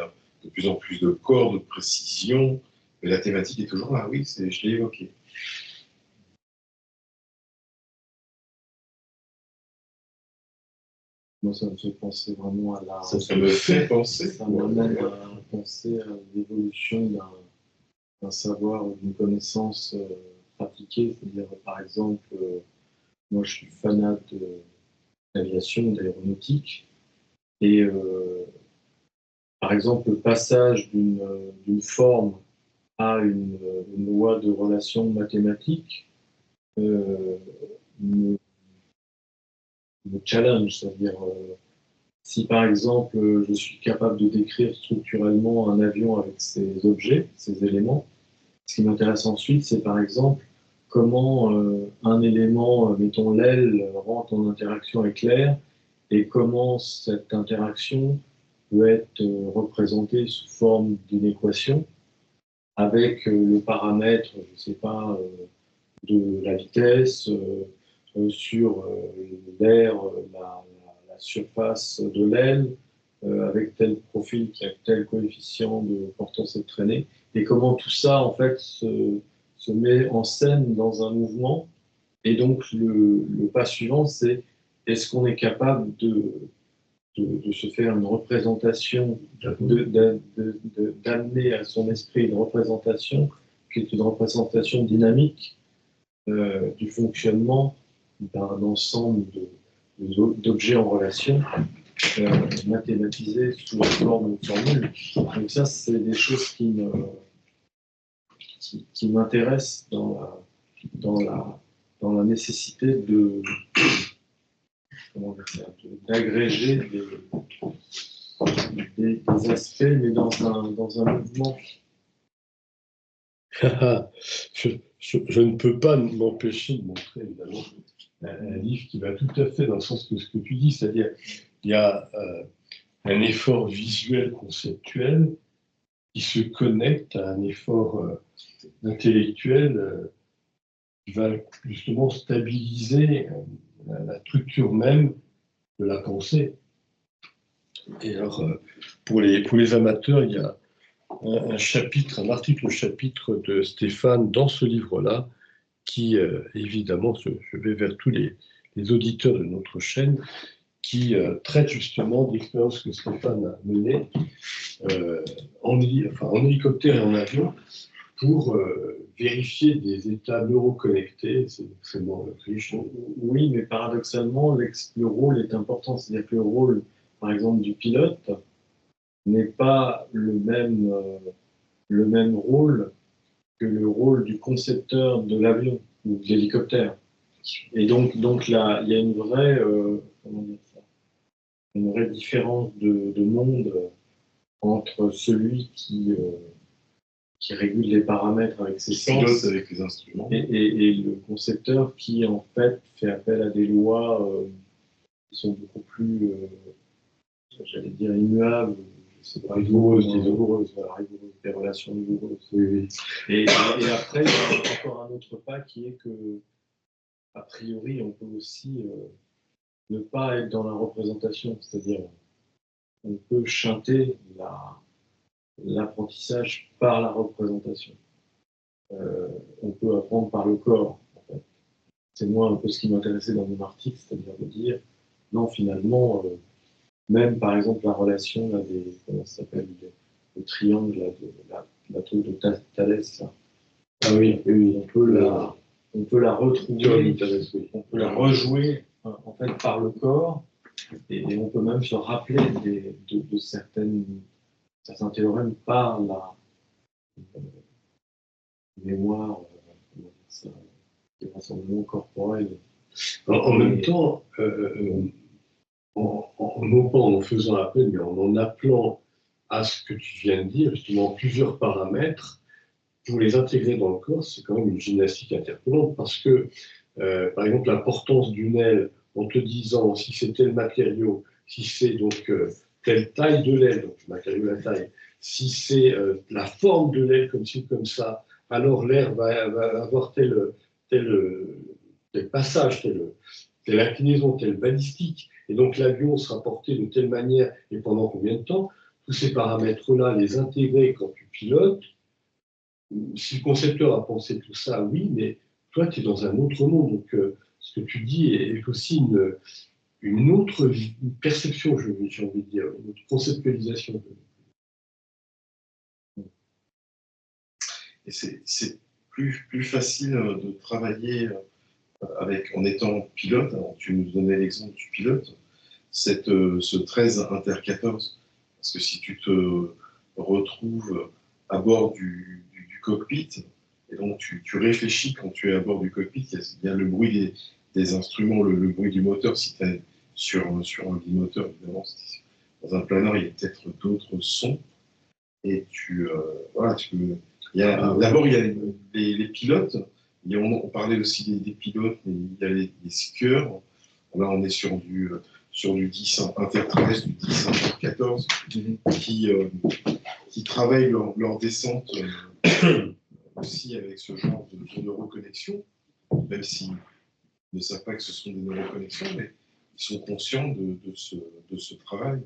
de plus en plus de corps, de précision, mais la thématique est toujours là, oui, je l'ai évoqué. Moi, ça me fait penser vraiment à la... Ça me fait penser. Ça m'amène à penser à l'évolution d'un savoir ou d'une connaissance pratiquée. C'est-à-dire, par exemple, moi, je suis fanat d'aviation, d'aéronautique. Et, par exemple, le passage d'une forme à une loi de relation mathématique me challenge, c'est-à-dire si par exemple je suis capable de décrire structurellement un avion avec ses objets, ses éléments, ce qui m'intéresse ensuite, c'est par exemple comment un élément, mettons l'aile, rentre en interaction avec l'air et comment cette interaction peut être représentée sous forme d'une équation avec le paramètre, je ne sais pas, de la vitesse, sur l'air, la surface de l'aile, avec tel profil qui a tel coefficient de portance et de traînée, et comment tout ça, en fait, se met en scène dans un mouvement. Et donc, le pas suivant, c'est est-ce qu'on est capable de se faire une représentation, d'amener à son esprit une représentation qui est une représentation dynamique du fonctionnement d'un ensemble d'objets en relation mathématisés sous la forme de formule. Donc ça, c'est des choses qui m'intéressent dans la nécessité d'agréger des aspects, mais dans un mouvement. Je ne peux pas m'empêcher de montrer, évidemment, un livre qui va tout à fait dans le sens de ce que tu dis, c'est-à-dire il y a un effort visuel conceptuel qui se connecte à un effort intellectuel qui va justement stabiliser la structure même de la pensée. Et alors, pour les amateurs, il y a un chapitre, un article au chapitre de Stéphane dans ce livre-là, qui, évidemment, je vais vers tous les auditeurs de notre chaîne, qui traite justement d'expériences que Stéphane a menées en hélicoptère et en avion pour vérifier des états neuroconnectés. C'est extrêmement riche. Oui, mais paradoxalement, le rôle est important. C'est-à-dire que le rôle, par exemple, du pilote n'est pas le même rôle que le rôle du concepteur de l'avion ou de l'hélicoptère. Et donc là, il y a une vraie, une vraie différence de monde entre celui qui régule les paramètres avec ses sens avec les instruments et le concepteur qui en fait fait appel à des lois qui sont beaucoup plus, j'allais dire, immuables. Rigoureuses, voilà, rigoureuses, des relations rigoureuses. Oui. Et après, il y a encore un autre pas qui est que, a priori, on peut aussi ne pas être dans la représentation, c'est-à-dire on peut chanter l'apprentissage par la représentation. On peut apprendre par le corps, en fait. C'est moi un peu ce qui m'intéressait dans mon article, c'est-à-dire de dire, non, finalement, même par exemple la relation là, comment ça s'appelle, le triangle là, la truc de Thalès. Là. Ah oui, on peut la retrouver, on peut la rejouer en fait par le corps, et on peut même se rappeler de certains théorèmes par la mémoire, des rassemblements corporels. En même temps, non pas en faisant appel, mais en appelant à ce que tu viens de dire, justement plusieurs paramètres, pour les intégrer dans le corps, c'est quand même une gymnastique interpellante parce que, par exemple, l'importance d'une aile en te disant si c'est tel matériau, si c'est donc telle taille de l'aile, donc le matériau, la taille, si c'est la forme de l'aile comme ci, comme ça, alors l'air va avoir tel passage, telle inclinaison, telle balistique, et donc l'avion sera porté de telle manière et pendant combien de temps. Tous ces paramètres-là, les intégrer quand tu pilotes. Si le concepteur a pensé tout ça, oui, mais toi, tu es dans un autre monde. Donc, ce que tu dis est aussi une autre perception, j'ai envie de dire, une autre conceptualisation. Et c'est plus facile de travailler en étant pilote. Alors, tu nous donnais l'exemple du pilote, ce 13 inter 14, parce que si tu te retrouves à bord du cockpit, et donc tu réfléchis quand tu es à bord du cockpit, il y a le bruit des instruments, le bruit du moteur, si tu es sur un bimoteur, évidemment, dans un planeur, il y a peut-être d'autres sons, et voilà, d'abord, il y a les pilotes, on parlait aussi des pilotes, mais il y a les skieurs. Là, on est sur du 10 inter 13, du 10 inter 14, qui travaillent leur descente aussi avec ce genre de neuroconnexion, même s'ils ne savent pas que ce sont des neuroconnexions, mais ils sont conscients de ce travail.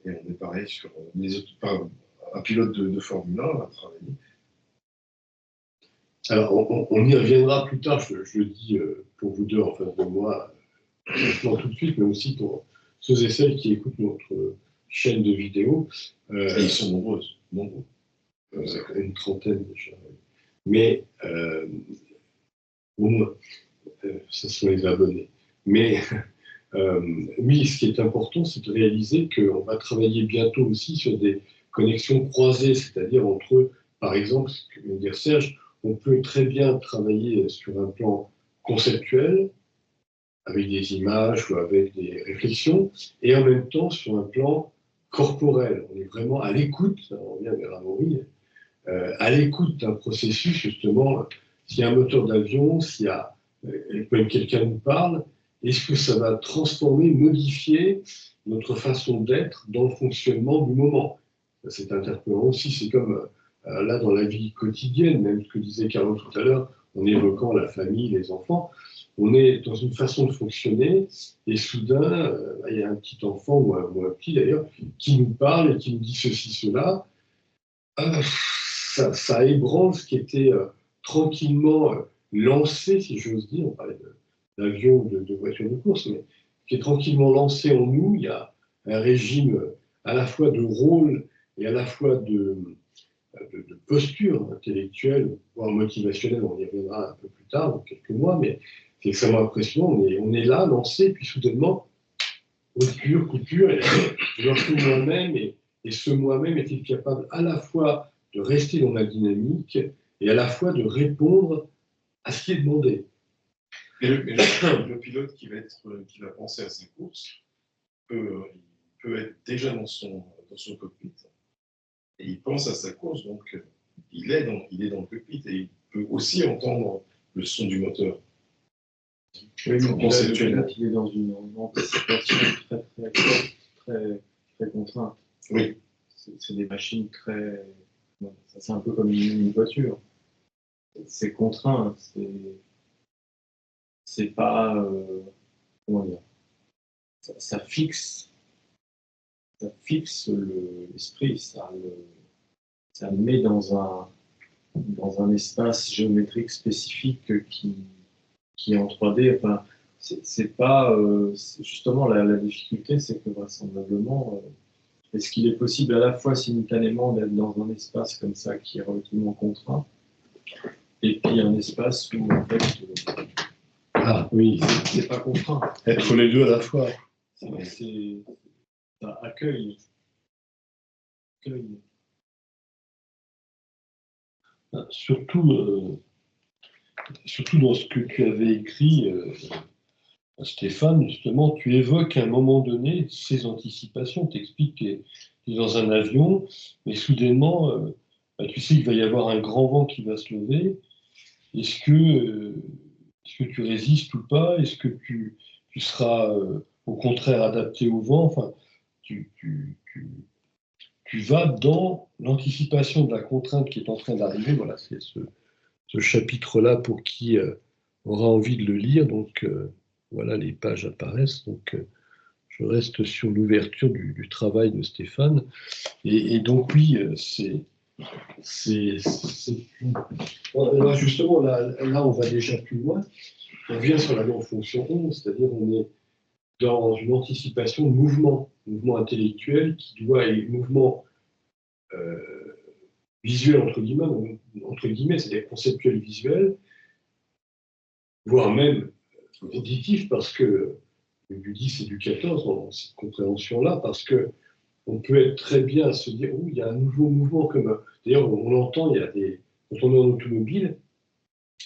Et on est pareil sur les autres. Un pilote de Formule 1 va travailler. Alors, on y reviendra plus tard, je le dis pour vous deux en face de moi, maintenant tout de suite, mais aussi pour ceux et celles qui écoutent notre chaîne de vidéos. Et ils sont nombreux. Une trentaine déjà. Mais, au moins, ce sont les abonnés. Mais, oui, ce qui est important, c'est de réaliser qu'on va travailler bientôt aussi sur des connexions croisées, c'est-à-dire entre, par exemple, ce que vient de dire Serge, on peut très bien travailler sur un plan conceptuel, avec des images ou avec des réflexions, et en même temps sur un plan corporel. On est vraiment à l'écoute, on revient vers Amaury, à l'écoute d'un processus, justement, s'il y a un moteur d'avion, s'il y a, quand quelqu'un nous parle, est-ce que ça va transformer, modifier notre façon d'être dans le fonctionnement du moment? C'est interpellant aussi, c'est comme là dans la vie quotidienne, même ce que disait Carole tout à l'heure, en évoquant la famille, les enfants, on est dans une façon de fonctionner, et soudain, il y a un petit enfant, ou un petit d'ailleurs, qui nous parle et qui nous dit ceci, cela. Ça ébranle ce qui était tranquillement lancé, si j'ose dire, on parlait d'avion ou de voiture de course, mais qui est tranquillement lancé en nous. Il y a un régime à la fois de rôle et à la fois de posture intellectuelle, voire motivationnelle, on y reviendra un peu plus tard, dans quelques mois, mais c'est extrêmement impressionnant. On est là, lancé, puis soudainement, rupture, coupure, et je me retrouve moi-même, et ce moi-même est-il capable à la fois de rester dans la dynamique et à la fois de répondre à ce qui est demandé. Et le pilote qui va penser à ses courses peut être déjà dans son cockpit et il pense à sa course, donc il est dans le cockpit et il peut aussi entendre le son du moteur. Oui, le pilote, il est dans une anticipation très contrainte. Oui. C'est des machines très... C'est un peu comme une voiture. C'est contraint, c'est pas... comment dire, ça fixe l'esprit, ça le met dans un espace géométrique spécifique qui est en 3D. Enfin, c'est pas... justement, la difficulté, c'est que vraisemblablement... est-ce qu'il est possible à la fois simultanément d'être dans un espace comme ça qui est relativement contraint et puis un espace où en fait Oui, c'est pas contraint. Être les deux à la fois. Ça accueille. Surtout dans ce que tu avais écrit, Stéphane, justement, tu évoques à un moment donné ces anticipations. Tu expliques que tu es dans un avion, mais soudainement, tu sais qu'il va y avoir un grand vent qui va se lever. Est-ce que tu résistes ou pas? Est-ce que tu seras au contraire adapté au vent? Enfin, tu vas dans l'anticipation de la contrainte qui est en train d'arriver. Voilà, c'est ce chapitre-là pour qui aura envie de le lire. Donc, voilà, les pages apparaissent. Donc, je reste sur l'ouverture du travail de Stéphane. Et donc, oui, justement, là, on va déjà plus loin. On revient sur la loi en fonction 11, c'est-à-dire on est dans une anticipation de mouvement intellectuel qui doit être mouvement visuel, entre guillemets, c'est-à-dire conceptuel visuel, voire même auditif, parce que du 10 et du 14 dans cette compréhension-là, parce que on peut être très bien à se dire, oh, il y a un nouveau mouvement comme... D'ailleurs, on l'entend, quand on est en automobile,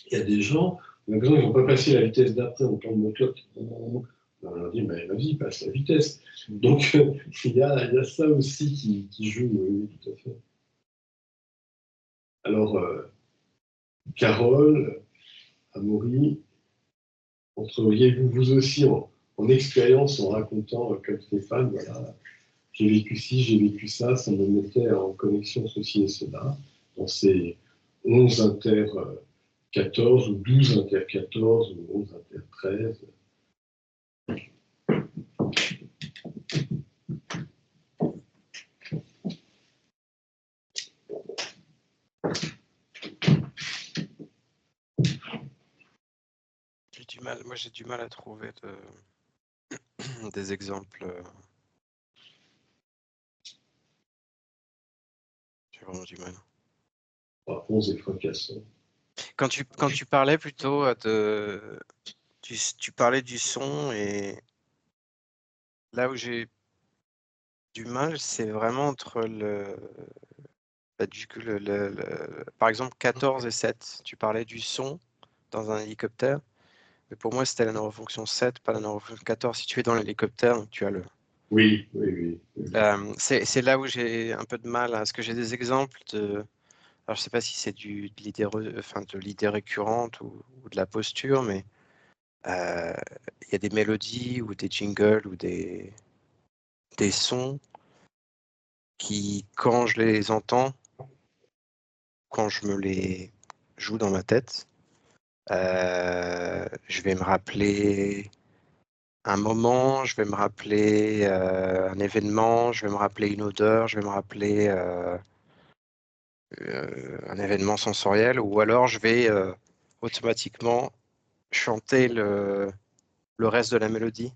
il y a des gens, on a l'impression qu'ils n'ont pas passé la vitesse d'après, on entend le moteur, on leur dit, mais vas-y, passe la vitesse. Donc, il y a ça aussi qui joue, oui, tout à fait. Alors, Carole, Amaury, entreriez-vous vous aussi en expérience, en racontant, comme Stéphane, voilà, j'ai vécu ci, j'ai vécu ça, ça me mettait en connexion ceci et cela, dans ces 11 inter 14 ou 12 inter 14 ou 11 inter 13. J'ai du mal à trouver des exemples. J'ai vraiment du mal. 11 et fracassant. Quand tu parlais plutôt tu parlais du son, et là où j'ai du mal, c'est vraiment entre par exemple 14 et 7. Tu parlais du son dans un hélicoptère, mais pour moi c'était la neurofonction 7, pas la neurofonction 14. Si tu es dans l'hélicoptère, tu as le... Oui. C'est là où j'ai un peu de mal, parce que j'ai des exemples de... Alors, je ne sais pas si c'est de l'idée récurrente ou de la posture, mais il y a des mélodies ou des jingles ou des sons qui, quand je les entends, quand je me les joue dans ma tête, Je vais me rappeler un moment, je vais me rappeler un événement, je vais me rappeler une odeur, je vais me rappeler un événement sensoriel, ou alors je vais automatiquement chanter le reste de la mélodie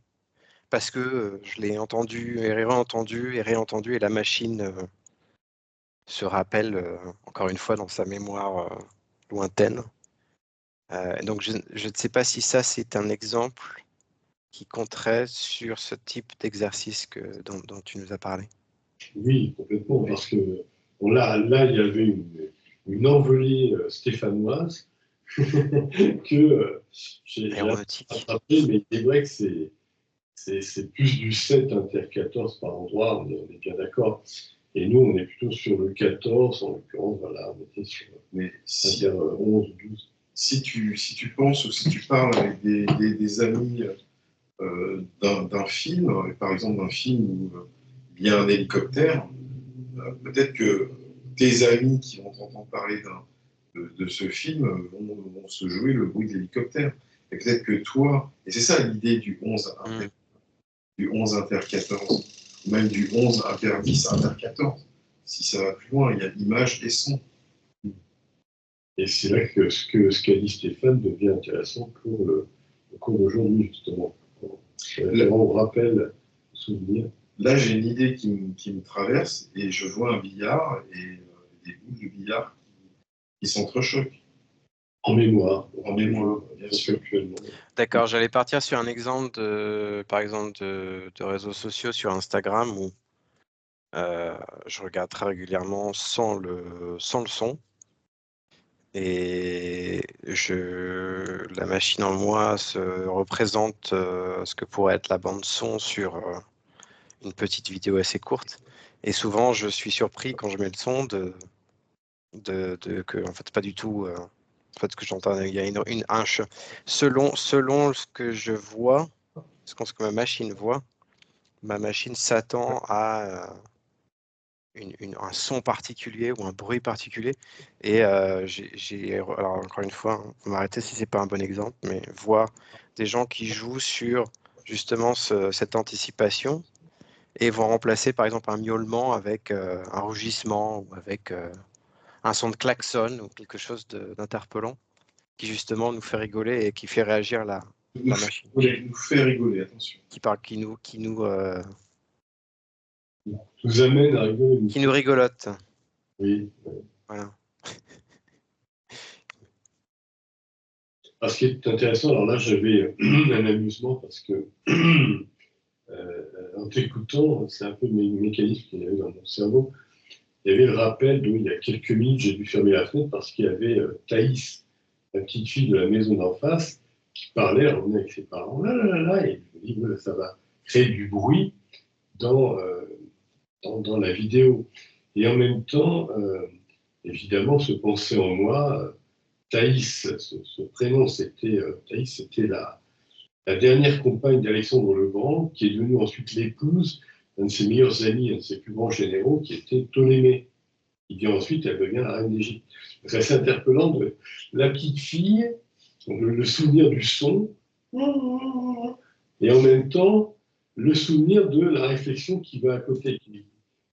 parce que je l'ai entendu et réentendu et la machine se rappelle encore une fois dans sa mémoire lointaine. Donc je ne sais pas si ça c'est un exemple qui compterait sur ce type d'exercice dont tu nous as parlé. Oui, complètement, parce que là, il y avait une envolée stéphanoise que j'ai attrapé, mais c'est vrai que c'est plus du 7 inter 14 par endroit, on est bien d'accord. Et nous, on est plutôt sur le 14, en l'occurrence, voilà, on était sur inter 11 ou 12. Si tu penses ou si tu parles avec des amis d'un film, par exemple d'un film où il y a un hélicoptère, peut-être que tes amis qui vont t'entendre parler de ce film vont se jouer le bruit de l'hélicoptère. Et peut-être que toi, et c'est ça l'idée du 11 inter 14, ou même du 11 inter 10 inter 14. Si ça va plus loin, il y a image et son. Et c'est là que ce qu'a dit Stéphane devient intéressant pour le cours d'aujourd'hui, justement. Là, on rappelle, souvenir. Là, j'ai une idée qui me traverse et je vois un billard et des boules de billard qui s'entrechoquent. En mémoire, bien sûr. D'accord, j'allais partir sur un exemple par exemple de réseaux sociaux sur Instagram où je regarde très régulièrement sans le son. Et la machine en moi se représente ce que pourrait être la bande son sur une petite vidéo assez courte. Et souvent, je suis surpris quand je mets le son que en fait pas du tout. En fait, ce que j'entends, il y a selon ce que je vois, ce que ma machine voit, ma machine s'attend à un son particulier ou un bruit particulier. Et alors encore une fois, hein, vous m'arrêtez si c'est pas un bon exemple, mais voir des gens qui jouent sur justement cette anticipation et vont remplacer par exemple un miaulement avec un rugissement ou avec un son de klaxon ou quelque chose d'interpellant qui justement nous fait rigoler et qui fait réagir la machine. Nous fait rigoler, attention. Qui nous amène à rigoler. Qui nous rigolote. Oui. Voilà. Ce qui est intéressant, alors là j'avais un amusement parce que en t'écoutant, c'est un peu le mécanisme qu'il y avait dans mon cerveau. Il y avait le rappel d'où il y a quelques minutes j'ai dû fermer la fenêtre parce qu'il y avait Thaïs, la petite fille de la maison d'en face, qui parlait, elle revenait avec ses parents, et je me dis, voilà, ça va créer du bruit dans la vidéo. Et en même temps, évidemment, se pensait en moi, Thaïs, ce prénom, c'était Thaïs, c'était la dernière compagne d'Alexandre le Grand, qui est devenue ensuite l'épouse d'un de ses meilleurs amis, un de ses plus grands généraux, qui était Ptolémée. Et puis ensuite, elle devient la reine d'Égypte. C'est assez interpellant de la petite fille, le souvenir du son, et en même temps, le souvenir de la réflexion qui va à côté.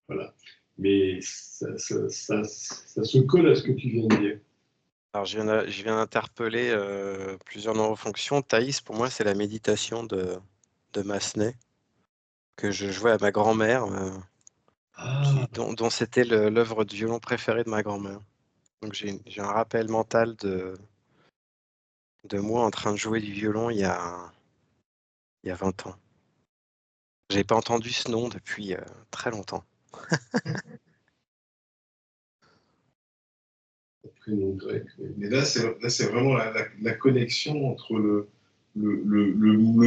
Voilà. Mais ça se colle à ce que tu viens de dire. Alors, je viens d'interpeller plusieurs neurofonctions. Thaïs, pour moi, c'est la méditation de Massenet, que je jouais à ma grand-mère, dont c'était l'œuvre de violon préférée de ma grand-mère. Donc, j'ai un rappel mental de moi en train de jouer du violon il y a 20 ans. Je n'avais pas entendu ce nom depuis très longtemps. Mais là, c'est vraiment la connexion entre le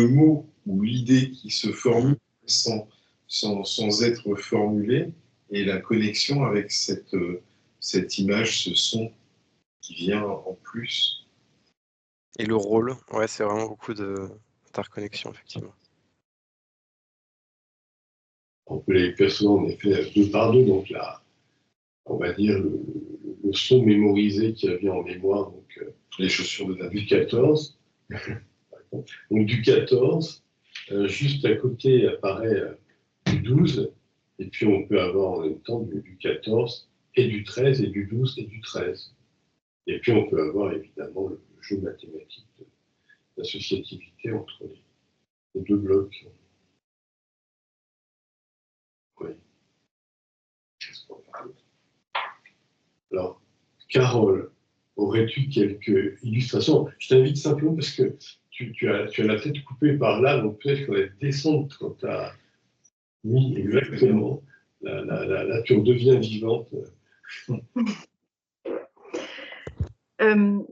mot ou l'idée qui se formule sans être formulée et la connexion avec cette image, ce son qui vient en plus. Et le rôle, ouais, c'est vraiment beaucoup d'interconnexion, effectivement. On peut les percevoir en effet deux par deux, donc là, on va dire le son mémorisé qui revient en mémoire, donc les chaussures de David. du 14. Donc du 14, juste à côté apparaît du 12, et puis on peut avoir en même temps du 14 et du 13, et du 12 et du 13. Et puis on peut avoir évidemment le jeu mathématique d'associativité entre les deux blocs. Oui. Alors, Carole, aurais-tu quelques illustrations? Je t'invite simplement parce que tu as la tête coupée par là, donc peut-être qu'on va descendre quand tu as mis exactement. Là, tu redeviens vivante.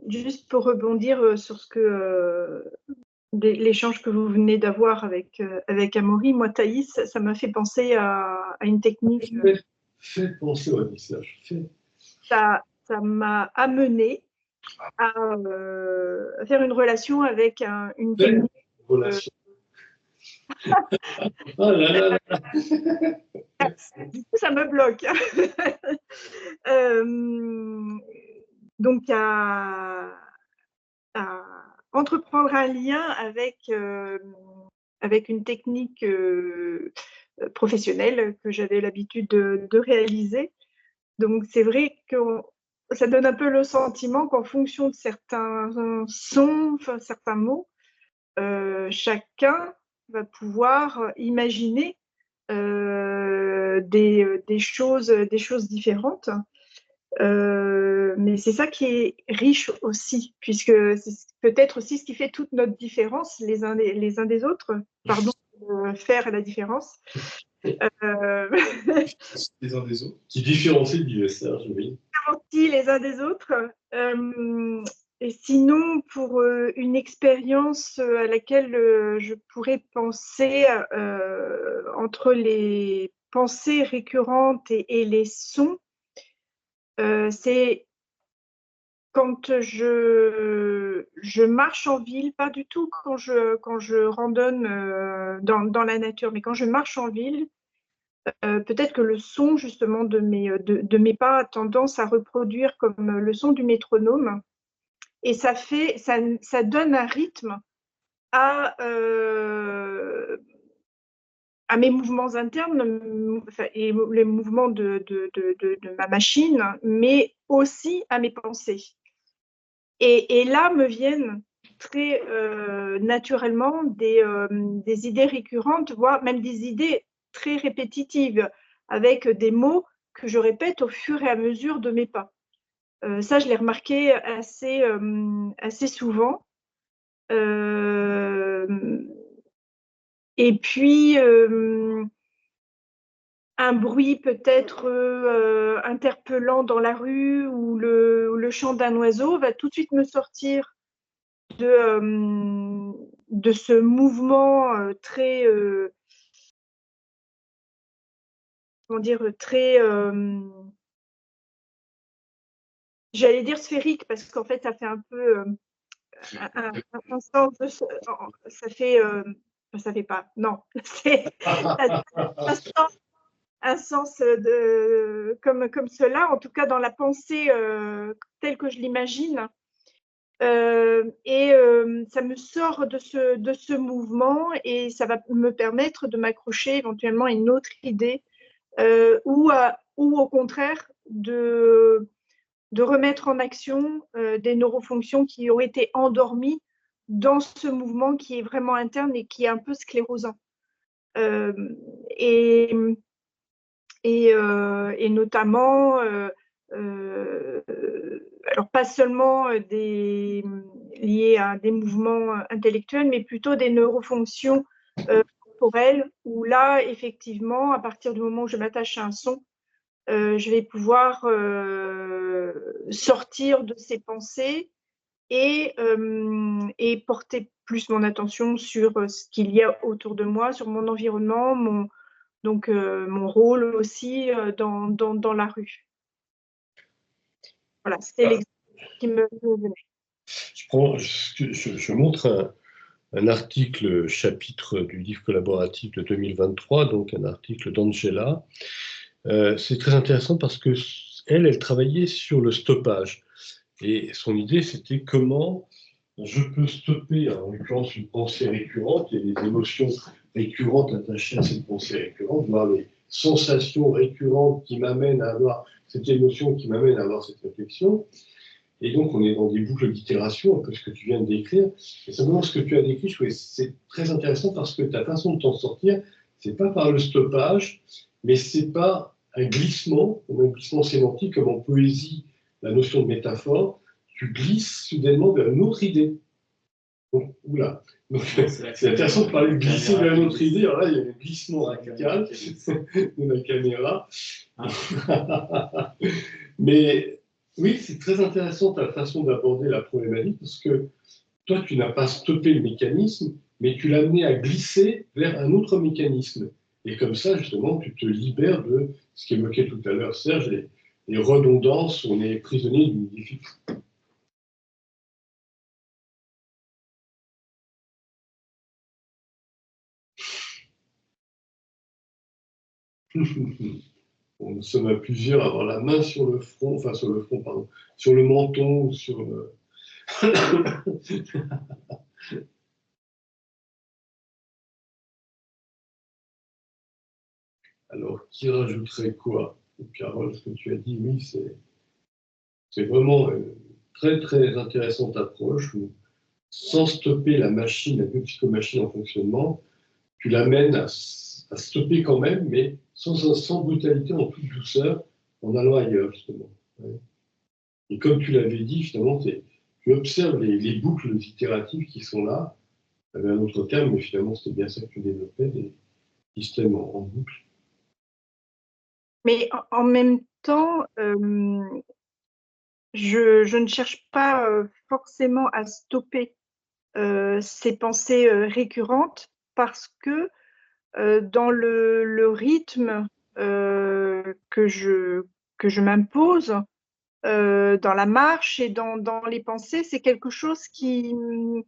Juste pour rebondir sur ce que l'échange que vous venez d'avoir avec Amaury, moi, Thaïs, ça m'a fait penser à une technique. Fais penser au message. Ça m'a amené à faire une relation avec une technique. Relation. Oh là là. Du coup, ça me bloque. Donc, à entreprendre un lien avec une technique professionnelle que j'avais l'habitude de réaliser. Donc, c'est vrai que ça donne un peu le sentiment qu'en fonction de certains sons, certains mots, chacun va pouvoir imaginer des choses différentes. Mais c'est ça qui est riche aussi, puisque c'est peut-être aussi ce qui fait toute notre différence les uns des autres. Pardon de faire la différence. Les uns des autres. Qui différencie du message, oui. Les uns des autres. Et sinon, pour une expérience à laquelle je pourrais penser entre les pensées récurrentes et les sons, c'est quand je marche en ville, pas du tout quand je randonne dans la nature, mais quand je marche en ville, peut-être que le son justement de mes pas a tendance à reproduire comme le son du métronome, et ça donne un rythme à mes mouvements internes et les mouvements de ma machine, mais aussi à mes pensées. Et là me viennent très naturellement des idées récurrentes, voire même des idées très répétitives, avec des mots que je répète au fur et à mesure de mes pas. Ça, je l'ai remarqué assez souvent. Et puis, un bruit peut-être interpellant dans la rue ou le chant d'un oiseau va tout de suite me sortir de ce mouvement très, comment dire, très, j'allais dire sphérique, parce qu'en fait, ça fait un peu un sens de ça fait, ça fait pas, non, c'est un sens de, comme cela, en tout cas dans la pensée telle que je l'imagine. Et ça me sort de ce mouvement, et ça va me permettre de m'accrocher éventuellement à une autre idée, ou au contraire de remettre en action des neurofonctions qui ont été endormies dans ce mouvement qui est vraiment interne et qui est un peu sclérosant. Et notamment, alors pas seulement liés à des mouvements intellectuels, mais plutôt des neurofonctions corporelles, où là, effectivement, à partir du moment où je m'attache à un son, je vais pouvoir sortir de ces pensées et porter plus mon attention sur ce qu'il y a autour de moi, sur mon environnement, mon rôle aussi dans la rue. Voilà, c'était l'exemple qui me venait. Je montre un article chapitre du livre collaboratif de 2023, donc un article d'Angela. C'est très intéressant parce qu'elle elle travaillait sur le stoppage. Et son idée, c'était comment je peux stopper, en l'occurrence, une pensée récurrente et les émotions récurrentes attachées à cette pensée récurrente, voire les sensations récurrentes qui m'amènent à avoir cette émotion, qui m'amène à avoir cette réflexion. Et donc, on est dans des boucles d'itération, un peu ce que tu viens de décrire. Et simplement, ce que tu as décrit, je trouvais c'est très intéressant parce que ta façon de t'en sortir, c'est pas par le stoppage, mais c'est pas un glissement sémantique, comme en poésie, la notion de métaphore. Tu glisses soudainement vers une autre idée. Donc, oula. Donc, c'est intéressant de parler de glisser vers une autre idée. Alors là, il y a un glissement radical de la caméra. Mais oui, c'est très intéressant ta façon d'aborder la problématique parce que toi, tu n'as pas stoppé le mécanisme, mais tu l'as amené à glisser vers un autre mécanisme. Et comme ça, justement, tu te libères de ce qu'évoquait tout à l'heure Serge, les redondances, on est prisonnier d'une difficulté. Bon, nous sommes à plusieurs à avoir la main sur le front, enfin sur le front, pardon, sur le menton ou sur le... Alors, qui rajouterait quoi? Carole, ce que tu as dit, oui, c'est vraiment une très très intéressante approche où, sans stopper la machine, la biopsychomachine en fonctionnement, tu l'amènes à stopper quand même, mais sans brutalité, en toute douceur, en allant ailleurs, justement. Et comme tu l'avais dit, finalement, tu observes les boucles itératives qui sont là. Tu avais un autre terme, mais finalement, c'était bien ça que tu développais, des systèmes en boucle. Mais en même temps, je ne cherche pas forcément à stopper ces pensées récurrentes parce que dans le rythme que je m'impose, dans la marche et dans les pensées, c'est quelque chose qui me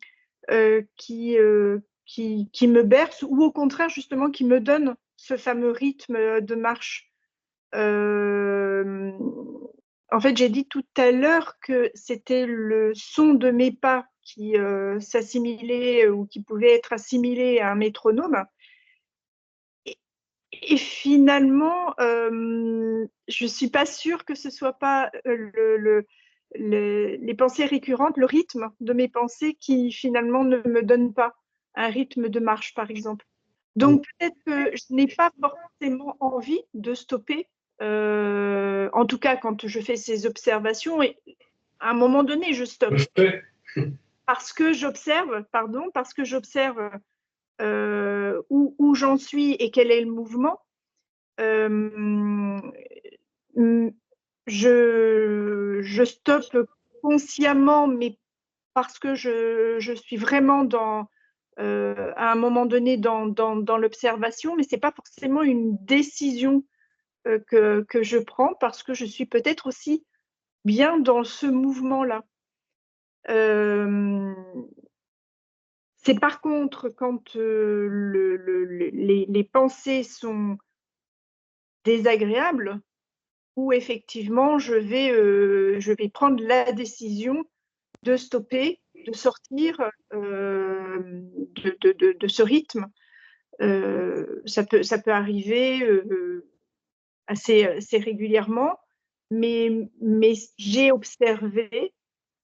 berce ou au contraire justement qui me donne ce fameux rythme de marche. En fait, j'ai dit tout à l'heure que c'était le son de mes pas qui s'assimilait ou qui pouvait être assimilé à un métronome. Et finalement, je ne suis pas sûre que ce ne soit pas les pensées récurrentes, le rythme de mes pensées qui finalement ne me donne pas un rythme de marche, par exemple. Donc peut-être que je n'ai pas forcément envie de stopper, en tout cas quand je fais ces observations, et à un moment donné, je stoppe. Parce que j'observe, où j'en suis et quel est le mouvement. Je stoppe consciemment, mais parce que je suis vraiment à un moment donné dans l'observation, mais ce n'est pas forcément une décision que je prends parce que je suis peut-être aussi bien dans ce mouvement-là. C'est par contre quand les pensées sont désagréables où effectivement je vais prendre la décision de stopper, de sortir de ce rythme. Ça peut arriver assez régulièrement, mais j'ai observé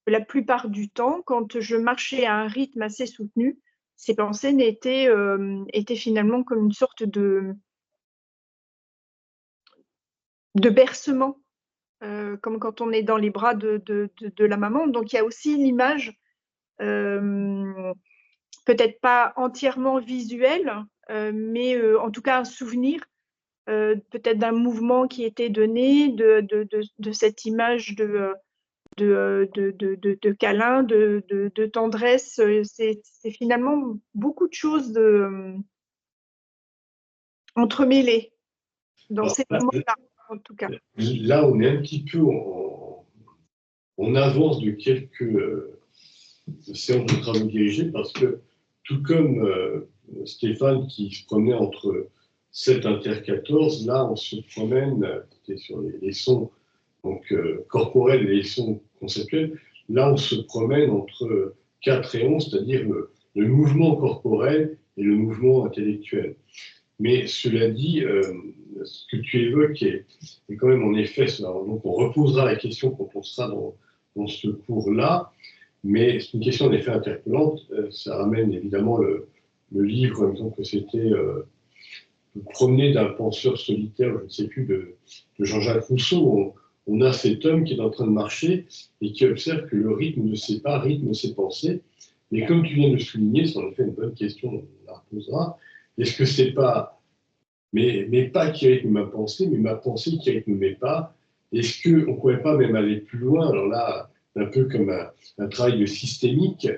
que la plupart du temps, quand je marchais à un rythme assez soutenu, ces pensées étaient finalement comme une sorte de bercement, comme quand on est dans les bras de la maman. Donc il y a aussi une image, peut-être pas entièrement visuelle, mais en tout cas un souvenir, peut-être d'un mouvement qui était donné, de cette image de câlin, de tendresse. C'est finalement beaucoup de choses entremêlées dans ces moments-là, en tout cas. Là, on est un petit peu en avance de quelques séances de travaux dirigés parce que, tout comme Stéphane qui se promenait entre 7 inter 14, là, on se promène sur les sons donc corporelle et leçon conceptuelle. Là, on se promène entre 4 et 11, c'est-à-dire le mouvement corporel et le mouvement intellectuel. Mais cela dit, ce que tu évoques est quand même en effet, donc on reposera la question quand on sera dans ce cours-là, mais c'est une question en effet interpellante. Ça ramène évidemment le livre, il me semble que c'était Le promener d'un penseur solitaire, je ne sais plus, de Jean-Jacques Rousseau. On a cet homme qui est en train de marcher et qui observe que le rythme ne sait pas rythme ses pensées. Mais comme tu viens de le souligner, c'est en effet une bonne question, on la reposera. Est-ce que c'est pas mes pas qui rythment ma pensée, mais ma pensée qui rythme mes pas? Est-ce qu'on ne pourrait pas même aller plus loin? Alors là, un peu comme un travail de systémique,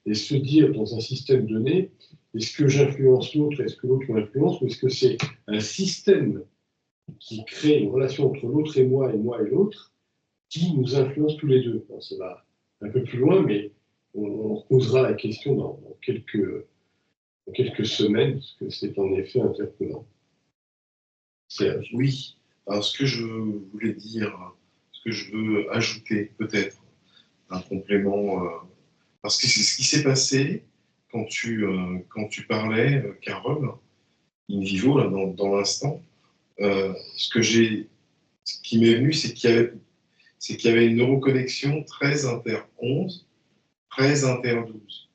et se dire dans un système donné, est-ce que j'influence l'autre, est-ce que l'autre m'influence, ou est-ce que c'est un système qui crée une relation entre l'autre et moi et l'autre, qui nous influence tous les deux? Alors, ça va un peu plus loin, mais on reposera la question dans quelques semaines, parce que c'est en effet interpellant. Serge. Oui, alors ce que je voulais dire, ce que je veux ajouter peut-être, un complément, parce que c'est ce qui s'est passé quand tu parlais, Carole, in vivo, là, dans l'instant. Ce qui m'est venu, c'est qu'il y avait une neuroconnexion 13 inter 11, 13 inter 12.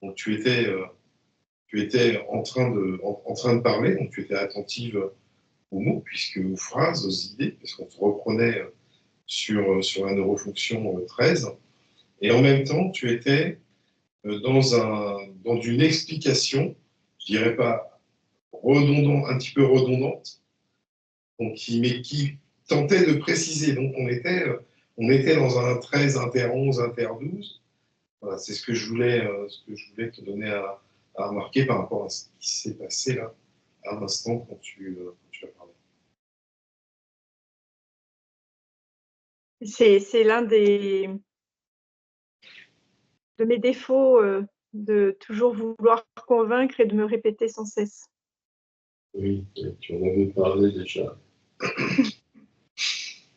Donc tu étais en train de parler, donc tu étais attentive aux mots, puisque aux phrases, aux idées, parce qu'on te reprenait sur la neurofonction 13. Et en même temps, tu étais dans une explication, je dirais pas un petit peu redondante, donc mais qui tentait de préciser. Donc on était dans un 13 inter 11 inter 12. Voilà, c'est ce que je voulais te donner à remarquer par rapport à ce qui s'est passé là à l'instant quand tu as parlé. C'est l'un de mes défauts, de toujours vouloir convaincre et de me répéter sans cesse. Oui, tu en avais parlé déjà.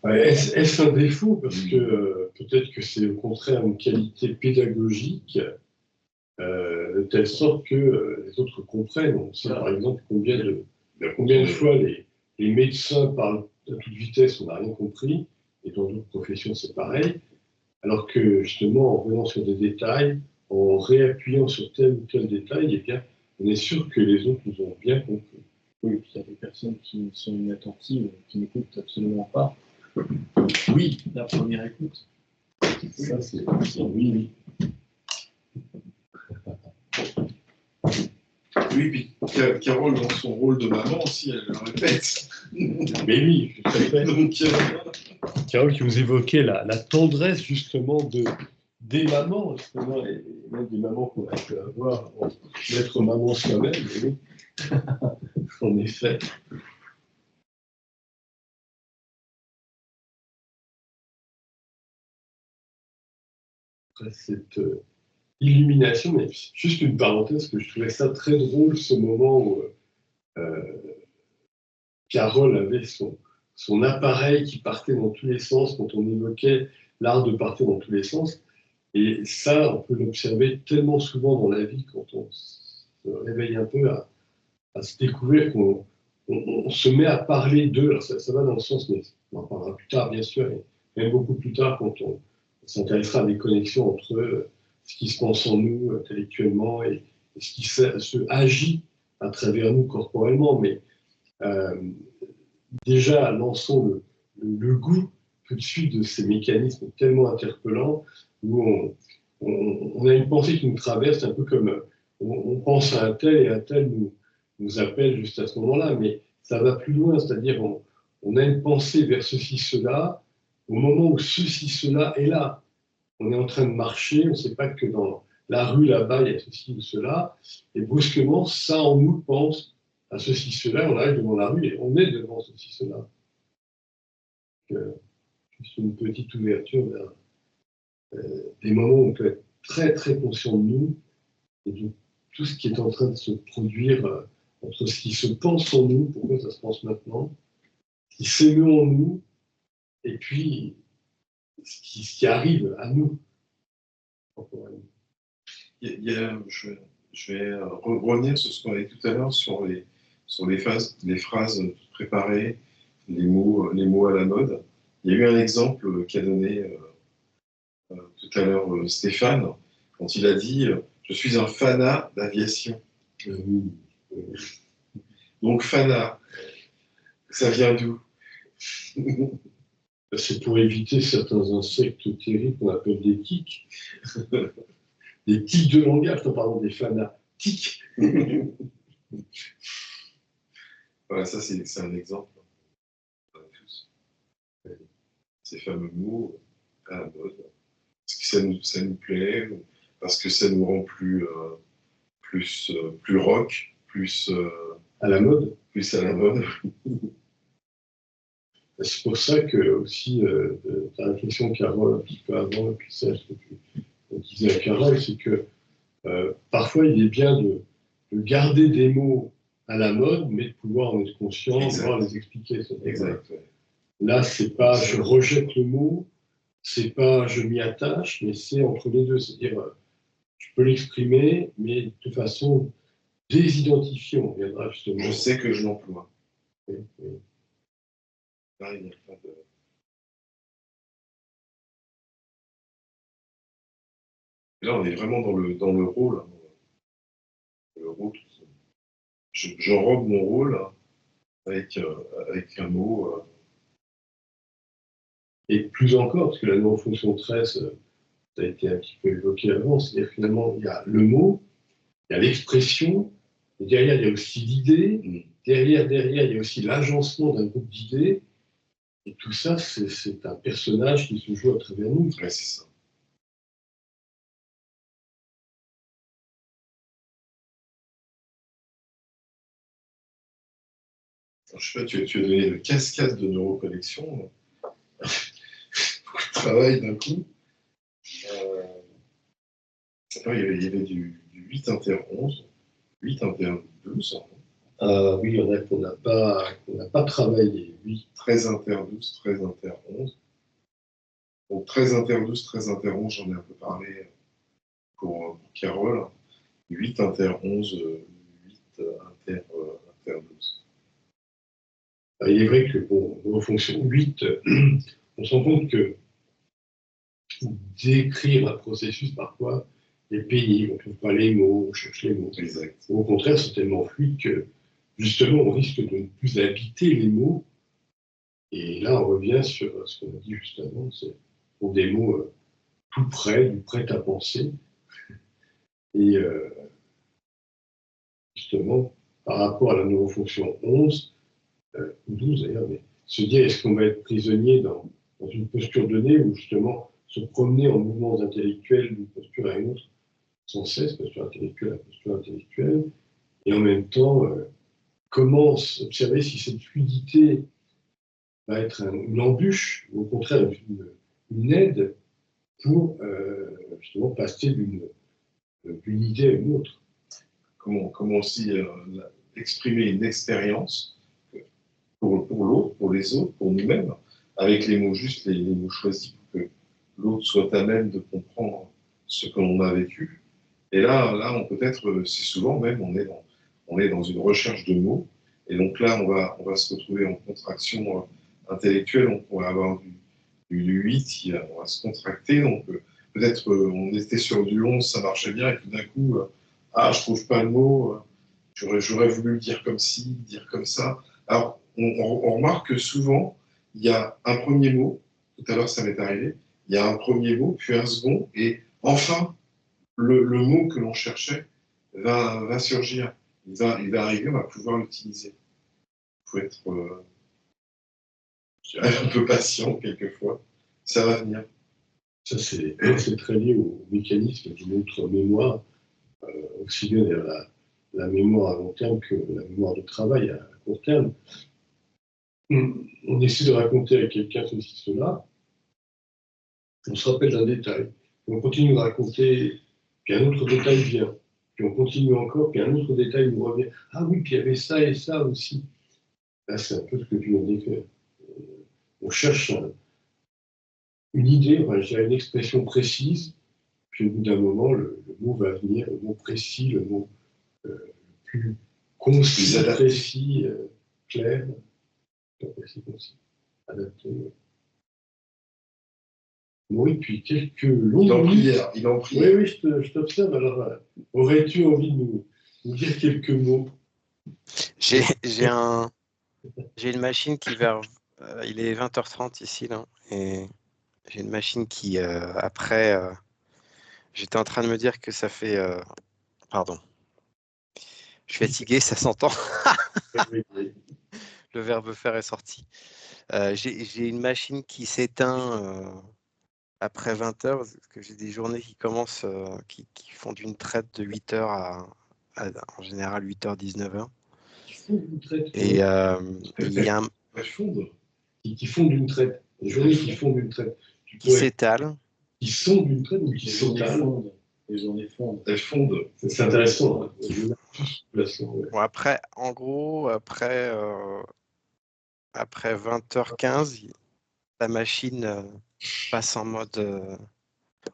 Est-ce un défaut? Parce que peut-être que c'est au contraire une qualité pédagogique, de telle sorte que les autres comprennent. On sait par exemple combien de fois les médecins parlent à toute vitesse, on n'a rien compris, et dans d'autres professions c'est pareil, alors que justement en revenant sur des détails, en réappuyant sur tel ou tel détail, eh bien, on est sûr que les autres nous ont bien compris. Oui, puis il y a des personnes qui sont inattentives, qui n'écoutent absolument pas. Oui, la première écoute. Ça, c'est oui. Oui, puis Carole, dans son rôle de maman aussi, elle le répète. Mais oui, tout à fait. Donc, Carole qui vous évoquait la tendresse justement des mamans, justement, et même des mamans qu'on a pu avoir, d'être maman soi-même, oui. En effet. Après cette illumination, mais juste une parenthèse, que je trouvais ça très drôle, ce moment où Carole avait son appareil qui partait dans tous les sens quand on évoquait l'art de partir dans tous les sens. Et ça, on peut l'observer tellement souvent dans la vie quand on se réveille un peu à se découvrir qu'on se met à parler d'eux. Alors ça va dans le sens, mais on en parlera plus tard, bien sûr, et même beaucoup plus tard quand on s'intéressera à des connexions entre ce qui se passe en nous intellectuellement et ce qui se agit à travers nous corporellement. Mais déjà, lançons le goût tout de suite de ces mécanismes tellement interpellants où on a une pensée qui nous traverse, un peu comme on pense à un tel et un tel nous appelle juste à ce moment-là, mais ça va plus loin, c'est-à-dire on a une pensée vers ceci, cela, au moment où ceci, cela est là. On est en train de marcher, on ne sait pas que dans la rue là-bas, il y a ceci ou cela, et brusquement, ça en nous pense à ceci, cela, on arrive devant la rue et on est devant ceci, cela. Juste une petite ouverture vers des moments où on peut être très très conscient de nous et de tout ce qui est en train de se produire entre ce qui se pense en nous, pourquoi ça se pense maintenant, ce qui s'émeut en nous et puis ce qui arrive à nous. Je vais revenir sur ce qu'on a dit tout à l'heure sur les phrases préparées, les mots à la mode. Il y a eu un exemple qu'a donné tout à l'heure Stéphane, quand il a dit « Je suis un fanat d'aviation ». Donc fanat, ça vient d'où? C'est pour éviter certains insectes terribles qu'on appelle des tiques. Des tiques de langage, pardon, des fanatiques. Voilà, ça c'est un exemple. Ces fameux mots à la mode. Parce que ça nous plaît, parce que ça nous rend plus rock, plus à la mode. Plus à la mode. C'est pour ça que aussi ta réflexion, Carole, un petit peu avant, et puis ça, ce que tu disais à Carole, c'est que parfois il est bien de garder des mots à la mode, mais de pouvoir en être conscient, pouvoir les expliquer. Exact. Ouais. Là, c'est pas je rejette le mot, c'est pas je m'y attache, mais c'est entre les deux. C'est-à-dire, tu peux l'exprimer, mais de façon désidentifiée. On viendra justement. Je sais que je l'emploie. Oui. Là, il n'y a pas de... Et là, on est vraiment dans le rôle. Hein. Le rôle. J'enrobe mon rôle avec un mot. Et plus encore, parce que la neurofonction 13, ça a été un petit peu évoqué avant, c'est-à-dire finalement, il y a le mot, il y a l'expression, et derrière, il y a aussi l'idée, derrière, il y a aussi l'agencement d'un groupe d'idées, et tout ça, c'est un personnage qui se joue à travers nous. Ouais, c'est ça. Alors, je sais pas, tu as donné une cascade de neuroconnexion. Beaucoup de travail d'un coup. Il y avait du 8 inter 11, 8 inter 12. Oui, il y en a qu'on n'a pas travaillé. 8. 13 inter 12, 13 inter 11. Donc 13 inter 12, 13 inter 11, j'en ai un peu parlé pour Carole. 8 inter 11, 8 inter 12. Il est vrai que pour fonction 8, on se rend compte que d'écrire un processus, parfois, est pénible. On ne trouve pas les mots, on cherche les mots. Exact. Au contraire, c'est tellement fluide que, justement, on risque de ne plus habiter les mots. Et là, on revient sur ce qu'on a dit juste avant, c'est pour des mots tout près, du prêt à penser. Et justement, par rapport à la neurofonction 11, ou 12 d'ailleurs, mais se dire est-ce qu'on va être prisonnier dans une posture donnée ou justement se promener en mouvements intellectuels d'une posture à une autre sans cesse, posture intellectuelle à posture intellectuelle, et en même temps, comment observer si cette fluidité va être une embûche, ou au contraire une aide pour justement passer d'une idée à une autre. Comment aussi exprimer une expérience pour l'autre, pour les autres, pour nous-mêmes, avec les mots justes, les mots choisis, pour que l'autre soit à même de comprendre ce que l'on a vécu. Et là, on peut-être, c'est souvent même, on est dans une recherche de mots, et donc là, on va se retrouver en contraction intellectuelle, on pourrait avoir du 8, on va se contracter, donc peut-être on était sur du 11, ça marchait bien, et tout d'un coup, je trouve pas le mot, j'aurais voulu le dire comme ci, dire comme ça. Alors, on remarque que souvent, il y a un premier mot, tout à l'heure ça m'est arrivé, il y a un premier mot, puis un second, et enfin, le mot que l'on cherchait va surgir. Il va arriver, on va pouvoir l'utiliser. Il faut être un peu patient quelquefois. Ça va venir. Ça, c'est très lié au mécanisme de notre mémoire, aussi bien la mémoire à long terme que la mémoire de travail à court terme. On essaie de raconter à quelqu'un ceci, cela, on se rappelle d'un détail, on continue de raconter, puis un autre détail vient, puis on continue encore, puis un autre détail nous revient. Ah oui, puis il y avait ça et ça aussi. Là, c'est un peu ce que tu viens de décrire. On cherche une idée, enfin, j'ai une expression précise, puis au bout d'un moment, le mot va venir, le mot précis, le mot plus concis, précis, clair, précis, concis, adapté. Oui, puis quelques longues minutes. Il est en prière. Oui, je t'observe. Alors, aurais-tu envie de nous dire quelques mots? J'ai une machine qui il est 20h30 ici, là, et j'ai une machine qui, après, j'étais en train de me dire que ça fait... pardon. Je suis fatigué, ça s'entend. Le verbe faire est sorti. J'ai une machine qui s'éteint après 20h, parce que j'ai des journées qui commencent, qui font d'une traite de 8h à en général 8h, 19h. Et il y a un... Qui fondent d'une traite. Les journées qui fondent d'une traite. Qui s'étalent. Qui sont d'une traite ou qui s'étalent. Les journées fondent. Elles fondent. C'est intéressant. Hein. Bon, après, en gros, après 20h15, la machine passe en mode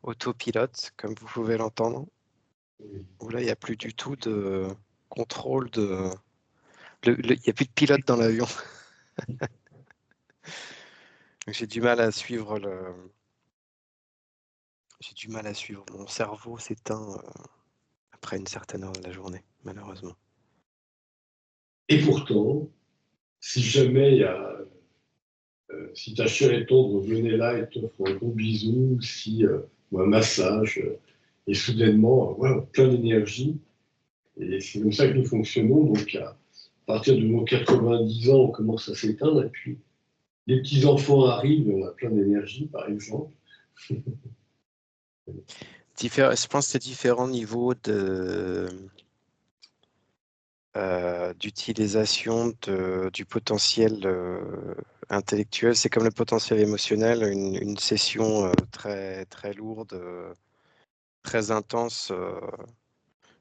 autopilote, comme vous pouvez l'entendre. Où là, il n'y a plus du tout de contrôle il n'y a plus de pilote dans l'avion. J'ai du mal à suivre J'ai du mal à suivre. Mon cerveau s'éteint après une certaine heure de la journée, malheureusement. Et pourtant, si jamais il y a... si ta chère et tendre venait là et t'offre un gros bisou, ou un massage, et soudainement, voilà, plein d'énergie. Et c'est comme ça que nous fonctionnons. Donc, à partir de nos 90 ans, on commence à s'éteindre. Et puis, les petits-enfants arrivent et on a plein d'énergie, par exemple. Je pense que c'est différents niveaux d'utilisation du potentiel intellectuel. C'est comme le potentiel émotionnel. Une session très, très lourde, très intense,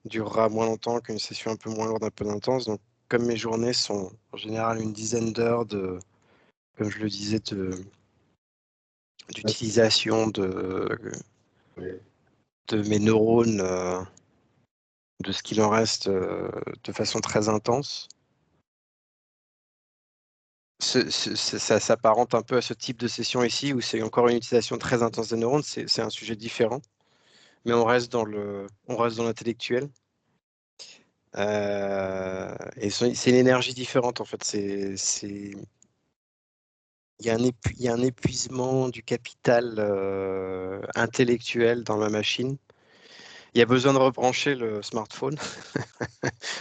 durera moins longtemps qu'une session un peu moins lourde, un peu intense. Donc, comme mes journées sont en général une dizaine d'heures comme je le disais, d'utilisation de mes neurones, de ce qu'il en reste de façon très intense. Ça s'apparente un peu à ce type de session ici, où c'est encore une utilisation très intense des neurones. C'est un sujet différent, mais on reste dans l'intellectuel. Et c'est une énergie différente, en fait. Il y a un épuisement du capital intellectuel dans ma machine. Il y a besoin de rebrancher le smartphone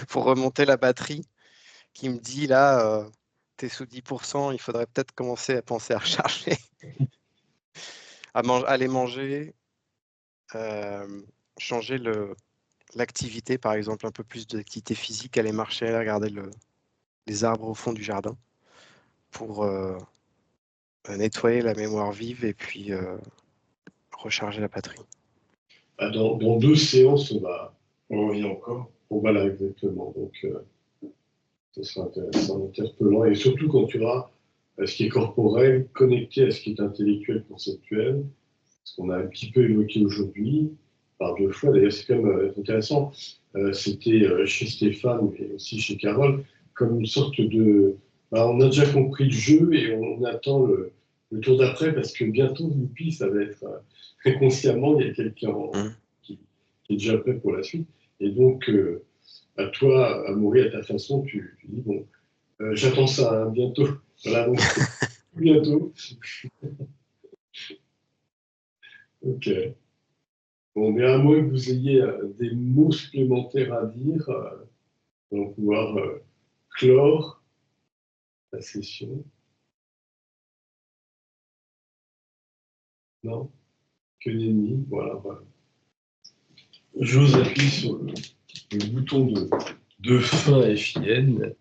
pour remonter la batterie qui me dit là, tu es sous 10%, il faudrait peut-être commencer à penser à recharger, aller manger, changer l'activité, par exemple, un peu plus d'activité physique, aller marcher, aller regarder les arbres au fond du jardin pour nettoyer la mémoire vive et puis recharger la batterie. Dans 2 séances, on revient encore. Voilà, exactement. Donc, ce sera intéressant, interpellant. Et surtout quand tu auras ce qui est corporel connecté à ce qui est intellectuel, conceptuel, ce qu'on a un petit peu évoqué aujourd'hui, par 2 fois. D'ailleurs, c'est quand même intéressant. C'était chez Stéphane, mais aussi chez Carole, comme une sorte de... on a déjà compris le jeu et on attend le tour d'après, parce que bientôt, Youpi, ça va être très consciemment, il y a quelqu'un qui est déjà prêt pour la suite. Et donc, à toi, Amaury, à ta façon, tu dis, bon, j'attends ça, hein, bientôt. Voilà, donc, bientôt. Ok. Bon, mais à moins que vous ayez des mots supplémentaires à dire, on va pouvoir clore la session. Non? Que nenni, voilà. J'ose appuyer sur le bouton de fin FIN.